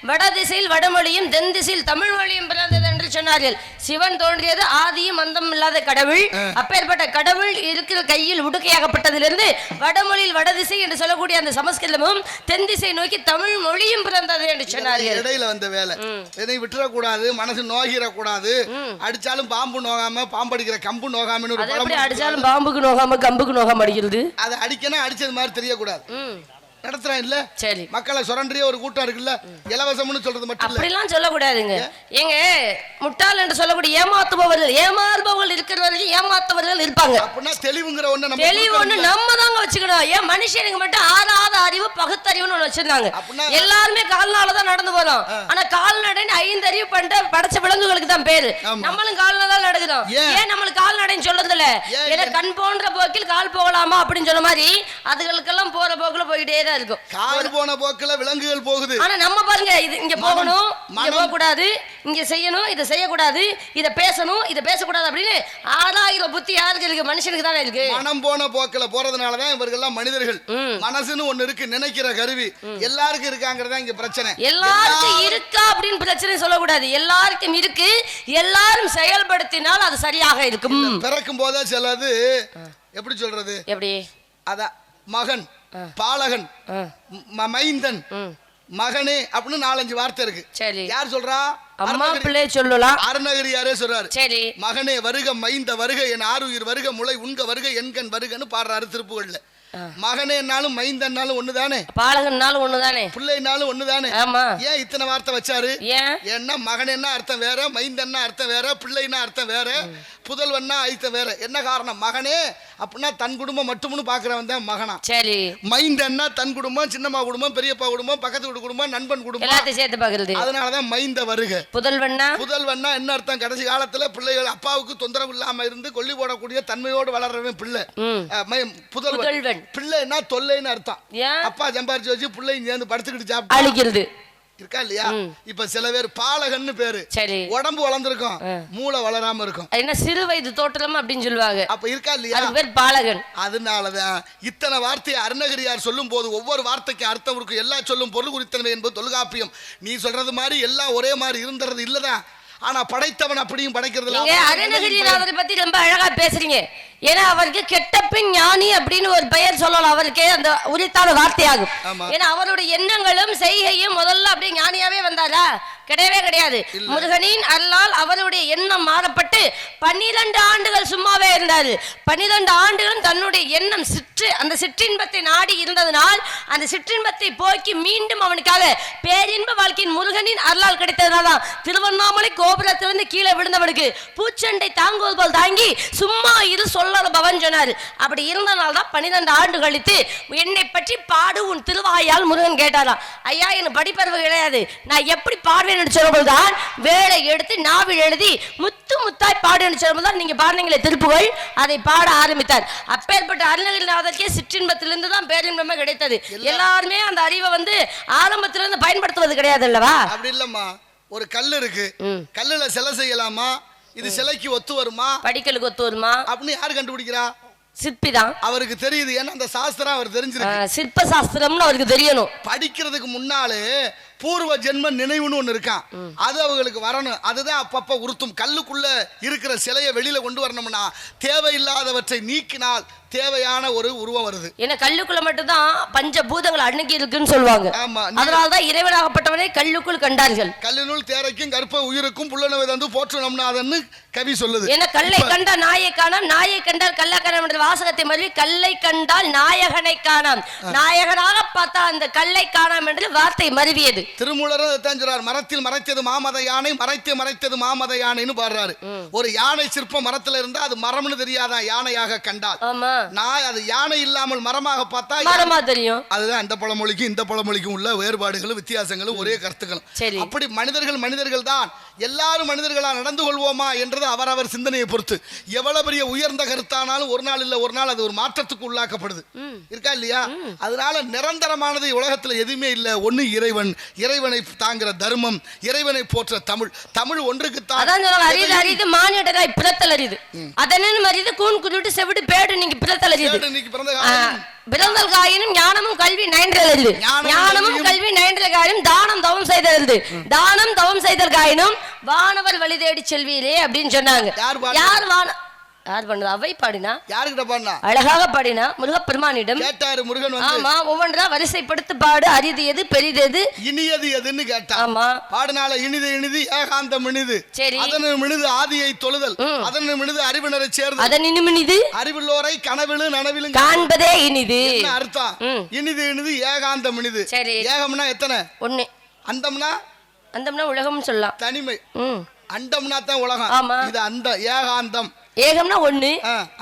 வட திசையில் வடமொழியும் தென் திசையில் தமிழ் மொழியும் பிறந்தது என்று சொன்னார்கள். சிவன் தோன்றியது ஆதியும் அந்தம் இல்லாத கடவுள். அப்பேற்பட்ட கடவுள் இருக்கிற கையில் உடுக்கையாகப்பட்டதிலிருந்து வடமொழியில் வடதிசை என்று சொல்லக்கூடிய அந்த சமஸ்கிருதமும் தென் திசை நோக்கி தமிழ் மொழியும் பிறந்தது என்று சொன்னார்கள். இடையில வந்த வேலை எதை விட்டுறக்கூடாது, மனசு நோகிடக்கூடாது. அடிச்சாலும் பாம்பு நோகாம பாம்படிக்கிற கம்பு நோகாம அடிச்சாலும் பாம்புக்கு நோகாம கம்புக்கு நோகாம அடிக்கிறது. அதை அடிக்கணும் அடிச்சது மாதிரி தெரியக்கூடாது. நடத்துறான் இல்ல. சரி. மக்களை சுரண்டிய ஒரு கூட்டம் இருக்குல்ல, இலவசம்னு சொல்றது மட்டும் இல்ல. அப்படிலாம் சொல்லக்கூடாதுங்க. ஏங்க முட்டாள் என்று சொல்லக்கூடிய ஏமாறுபவர்கள் இருக்கிற வரைக்கும் ஏமாத்தவர்கள் இருப்பாங்க. அப்படின்னா தெளிவுங்கிற ஒண்ணு நம்ம தெளிவு ஒண்ணு நம்ம தாங்க வச்சுக்கணும். ஏன் மனுஷனுக்கு மட்டும் ஆறாத அறிவு பகுத்தறிவுன்னு ஒண்ணு வச்சிருந்தாங்க. எல்லாருமே கால்நாள தான் நடந்து போறோம். ஆனா கால்நடைன்னு 5 அறிவு படைச்ச விலங்குகளுக்கு தான் பேரு. நம்மளும் கால்நடை தான் நடக்குறோம். ஏன் நம்மளுக்கு கால்நடைன்னு சொல்றது இல்ல? ஏன்னா கண் போன்ற போக்கில் கால் போகலாமா அப்படின்னு சொன்ன மாதிரி அதுகளுக்கெல்லாம் போற போக்குல போயிட்டே தான் இருக்கும். கால் போன போக்குல விலங்குகள் போகுது. ஆனா நம்ம பாருங்க, இது இங்க போகணும், இங்க போக கூடாது, இங்க செய்யணும், இத செய்யக்கூடாது, இத பேசணும், இத பேசக்கூடாது அப்படின்னு 6000 புத்தி யாருக்கு இருக்கு? மனுஷனுக்கு தானே இருக்கு. மனம் போன போக்குல போறதுனாலதான் இவர்கள் எல்லாம் மனிதர்கள். மனசுன்னு ஒண்ணு இருக்கு, நினைக்கிற கருவி எல்லாருக்கும் இருக்காங்கறதா இங்க பிரச்சனை. எல்லாருக்கும் இருக்கா அப்படின்னு பிரச்சனை சொல்லக்கூடாது. எல்லாருக்கும் இருக்கு, எல்லாரும் செயல்படுத்தினால் அது சரியாக இருக்கும். பிறக்கும் போதே சிலது எப்படி சொல்றது, எப்படி அத மகன், பாலகன், மைந்தன், மகனே அப்படின்னு 4-5 வார்த்தை இருக்கு. சரி. யார் சொல்றா? அம்மா பிள்ளை சொல்லலாம். அருணகிரியாரே சொல்றாரு. சரி. மகனே வருக, மைந்த வருக, என் ஆருயிர் வருக, முளை உண்க வருக, எண்கண் வருகன்னு பாடுறாரு திருப்புகள்ல. மகனேனாலும் மைந்தன்னாலும் ஒண்ணுதானே, பாலகன்னாலும் ஒண்ணுதானே, பிள்ளைனாலும் ஒண்ணுதானே. ஆமா. ஏன் இத்தனை வார்த்தை வச்சாரு? ஏன்னா மகனேன்னா அர்த்தம் வேற, மைந்தன்னா அர்த்தம் வேற, பிள்ளைன்னா அர்த்தம் வேற, புதல்வன்னா அர்த்தம் வேற. என்ன காரணம்? மகனே அப்படின்னா தன் குடும்பம் மட்டும்னு பாக்குறவன் தான் மகனா. சரி. மைந்தன்னா தன் குடும்பம், சின்னம்மா குடும்பம், பெரியப்பா குடும்பம், பக்கத்து வீட்டு குடும்பம், நண்பன் குடும்பம் எல்லாத்தையும் சேர்த்து பாக்குறது. அதனாலதான் மைந்த வருக. புதல்வன்னா என்ன அர்த்தம்? கடைசி காலத்துல பிள்ளைகள் அப்பாவுக்கு தொந்தரவு இல்லாம இருந்து கொல்லி போடக்கூடிய தன்மையோடு வளர்றவன் பிள்ளை. புதல்வன். பிள்ளைன்னா தொல்லைன்னு அர்த்தம். அப்பா சம்பாரிச்சு வச்சு பிள்ளைங்க சேர்ந்து படுத்துக்கிட்டு சாப்பிட்டு அழிக்கிறது இருக்கா இல்லையா? இப்ப சில பேர் பாலகன்னு பேரு. சரி. உடம்பு வளர்ந்துருக்கும், மூளை வளராம இருக்கும். என்ன சிறு வயது தோற்றம் அப்படின்னு சொல்லுவாங்க. அப்ப இருக்கா இல்லையா? அது பேர் பாலகன். அதனாலதான் இத்தனை வார்த்தையை அருணகிரியார் சொல்லும் போது ஒவ்வொரு வார்த்தைக்கு அர்த்தம் இருக்கும். எல்லா சொல்லும் பொருள் குறித்தனவை என்பது தொல்காப்பியம். நீ சொல்றது மாதிரி எல்லாம் ஒரே மாதிரி இருந்துறது இல்லதான். ஆனா படைத்தவன் அப்படியும் படைக்கிறது. அருணகிரிநாதரை பத்தி ரொம்ப அழகா பேசுறீங்க. ஏன்னா அவருக்கு கெட்ட பின் ஞானி அப்படின்னு ஒரு பெயர் சொல்லலாம். அவருக்கே அந்த உரித்தான வார்த்தையாகும். ஏன்னா அவருடைய எண்ணங்களும் செய்கையும் முதல்ல அப்படியே ஞானியாவே வந்தாரா? கிடையவே கிடையாது. முருகனின் அருளால் அவருடைய எண்ணம் மாறப்பட்டு 12 ஆண்டுகள் சும்மாவே இருந்தாரு. 12 ஆண்டுகளும் தன்னுடைய எண்ணம் அந்த சிற்றின்பத்தை நாடி இருந்ததனால் அந்த சிற்றின்பத்தை போக்கி மீண்டும் அவனுக்காக பேரின்ப வாழ்க்கையின் முருகனின் அருளால் கிடைத்ததுனால்தான் திருவண்ணாமலை கோபுரத்திலிருந்து கீழே விழுந்தவனுக்கு பூச்சண்டை தாங்குவது போல் தாங்கி சும்மா இரு சொல்லாத பவன் சொன்னாரு. அப்படி இருந்தனால்தான் 12 ஆண்டு கழித்து என்னை பற்றி பாடு உன் திருவாயால் முருகன் கேட்டாராம். ஐயா, எனக்கு படிப்பறிவு கிடையாது, நான் எப்படி பாடுவேன் சொல்லும்போதுதான் வேலை எடுத்து நாவில் எழுதி முத்து முத்தாய் பாடு என்று சொல்லும்போதுதான் நீங்க பாடுனீங்களே திருப்புகழ், அதை பாட ஆரம்பித்தார். அப்பேற்பட்ட அருணகிரிநாதருக்கே சிற்றின்பத்திலிருந்து தான் பேரின்பமே கிடைத்தது. எல்லாருமே அந்த அறிவை ஆரம்பத்திலிருந்து பயன்படுத்துவது கிடையாது அல்லவா? அப்படி இல்லம்மா. ஒரு கல் இருக்கு, கல்லுல சிலை செய்யலாமா? இது சிலைக்கு ஒத்து வருமா? படிக்கலுக்கு ஒத்து வருமா அப்படின்னு யாரு கண்டுபிடிக்கிறா? சிற்பிதான். அவருக்கு தெரியுது. ஏன்னா அந்த சாஸ்திரம் அவர் தெரிஞ்சிருக்கு. சிற்ப சாஸ்திரம்னு அவருக்கு தெரியணும். படிக்கிறதுக்கு முன்னாலே பூர்வ ஜென்ம நினைவுன்னு ஒண்ணு இருக்கான். அது அவங்களுக்கு வரணும். அதுதான் அப்பப்ப உறுத்தும். கல்லுக்குள்ள இருக்கிற சிலையை வெளியில கொண்டு வரணும்னா தேவையில்லாதவற்றை நீக்கினால் தேவையான ஒரு உருவம் வருது. ஏன்னா கல்லுக்குள்ள மட்டும்தான் பஞ்சபூதங்கள் அடங்கி இருக்குன்னு சொல்லுவாங்க. அதனாலதான் இறைவனாகப்பட்டவனை கல்லுக்குள் கண்டார்கள். கல்லினுள் தேரைக்கும் கற்ப உயிருக்கும் புல்லனவை தந்து போற்றணும்னா அதன்னு கவி சொல்லுது. ஏன்னா கல்லை கண்ட நாயை காணாம், நாயை கண்டால் கல்லை காணாம் என்ற வாசகத்தை மறுவி கல்லை கண்டால் நாயகனை காணாம், நாயகனாக பார்த்தா அந்த கல்லை காணாம் என்று வார்த்தை மருவியது. திருமூலர் சொல்றார், மரத்தில் மறைத்தது மாமத யானை, மறைத்தது மாமத யானைன்னு பாடுறாரு. ஒரு யானை சிற்பம் மரத்துல இருந்தா அது மரம்னு தெரியாதான் யானையாக கண்டால். நான் அது யானை இல்லாமல் மரமாக பார்த்தா மரமா தெரியும். அதுதான் அந்த பழமொழிக்கும் இந்த பழமொழிக்கும் உள்ள வேறுபாடுகளும் வித்தியாசங்களும் ஒரே கருத்துக்களும். அப்படி மனிதர்கள் தான். எல்லாரும் மனிதர்களா நடந்து கொள்வோமா என்றது அவரவர் சிந்தனையை பொறுத்து. எவ்வளவு பெரிய உயர்ந்த கருத்தானாலும் ஒரு நாள் இல்ல ஒரு நாள் அது ஒரு மாற்றத்துக்கு உள்ளாக்கப்படுது. இருக்கா இல்லையா? அதனால நிரந்தரமானது உலகத்துல எதுவுமே இல்ல. ஒண்ணு இறைவன், இறைவனை தாங்குற தர்மம், இறைவனை போற்ற தமிழ். தமிழ் ஒன்றுக்கு தான் அரிது அரிது மானிடராய் பிறத்தல் அரிது. அதனன் மரிது கூன் குருட்டு செவிடு பேடு நீங்க பிறத்தல் அரிது. பிறந்தல் காயினும் ஞானமும் கல்வி நயன்றல் அரிது. ஞானமும் கல்வி நயன்றல் காயினும் தானம் தவம் செய்தல் அரிது. தானம் தவம் செய்தல் காயினும் வானவர் வழி தேடி செல்வீரே அப்படின்னு சொன்னாங்க. யார் யார் பண்ணது? அவை பாடினா. யாருக்கிட்ட பாடினா? அழகாக பாடினா முருகப்பெருமானிடம் கேட்டாரு முருகன் வந்து. ஆமா, ஒவ்வொன்றா வரிசைப்படுத்தி பாடு. அரிது எது, பெரிது எது, இனியது எதுன்னு கேட்டா. ஆமா. பாடினால இனிது இனிது ஏகாந்தம் இனிது. சரி. அதன் மினிது ஆதியை தொழுதல். அதன் மினிது அறிவினரை சேர்ந்து. அதன் இனிது அறிவுள்ளோரை கனவிலு நனவிலும் காண்பதே இனிது. என்ன அர்த்தம்? இனிது இனிது ஏகாந்தம் இனிது. சரி. ஏகம்னா எத்தனை? ஒண்ணு. அந்தம்னா? அந்தம்னா உலகம் சொல்லலாம். தனிமை. அண்டம்னா தான் உலகம். ஆமா. இது அந்த ஏகாந்தம். ஏகம்னா ஒண்ணு,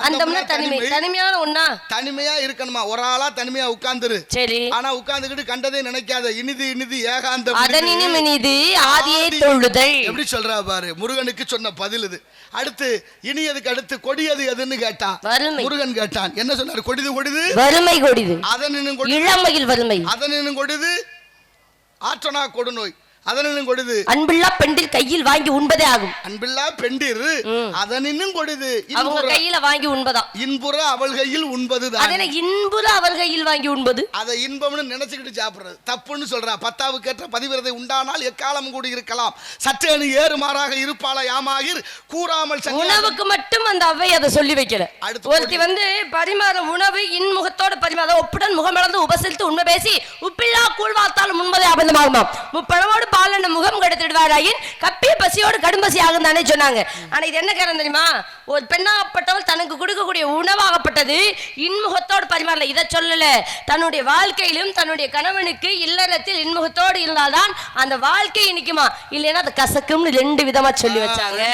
அந்தம்னா தனிமை. தனிமையான ஒண்ணா? தனிமையா இருக்கணுமா? ஒரு ஆளா தனிமையா உட்கார்ந்துரு. சரி. ஆனா உட்கார்ந்துகிட்டு கண்டதே நினைக்காத. இனிது இனிது ஏகாந்தம். அதனினும் இனிது ஆதியை தொழுதல். எப்படி சொல்றா பாரு, முருகனுக்கு சொன்ன பதில் இது. அடுத்து இனியதுக்கு அடுத்து கொடியது எதுன்னு கேட்டான். வறுமை. முருகன் கேட்டான். என்ன சொன்னாரு? கொடிது கொடிது வறுமை கொடிது. அதனினும் கொடிது இளமையில் வறுமை. அதனினும் கொடிது ஆற்றனா கொடுநோய். அதனினும் கொடிது அன்பில்லா பெண்டில் கையில் வாங்கி உண்பதே ஆகும். அன்பில்லா பெண்டிர் அதனினும் கொடிது அவங்க கையில வாங்கி உண்பதா. இன்புற அவள் கையில் உண்பதுதான். அதனை இன்புற அவள் கையில் வாங்கி உண்பது. அதை இன்பம்னு நினைச்சுக்கிட்டு சாப்பிடுறது தப்புன்னு சொல்றா. 10வது ஏற்ற பதிவிரதை உண்டானால் எக்காலம் கூடி இருக்கலாம். சற்றேனு ஏறுமாறாக இருப்பாள யாமாகிர் கூறாமல். உணவுக்கு மட்டும் அந்த அவை அதை சொல்லி வைக்கல. ஒருத்தி வந்து பரிமாற உணவு இன்முகத்தோட பரிமாற ஒப்புடன் முகமிழந்து உபசரித்து உண்மை பேசி உப்பில்லா கூழ் வார்த்தாலும் உண்பதே அபந்தமாகுமா. முப்பழமோடு பாலன முகம் கெடுத்துடுவாராயின் கப்பிய பசியோடு கடும்பசி ஆகும் தானே சொன்னாங்க. ஆனா இது என்ன காரணம் தெரியுமா? ஒரு பெண்ணாகப்பட்டவள் தனக்கு கொடுக்கக்கூடிய உணவாகப்பட்டது இன்முகத்தோடு பரிமாறல. இதை சொல்லல. தன்னுடைய வாழ்க்கையிலும் தன்னுடைய கணவனுக்கு இல்லறத்தில் இன்முகத்தோடு இருந்தால்தான் அந்த வாழ்க்கை நிக்குமா, இல்லைன்னா அது கசக்கும்னு 2 விதமா சொல்லி வச்சாங்க.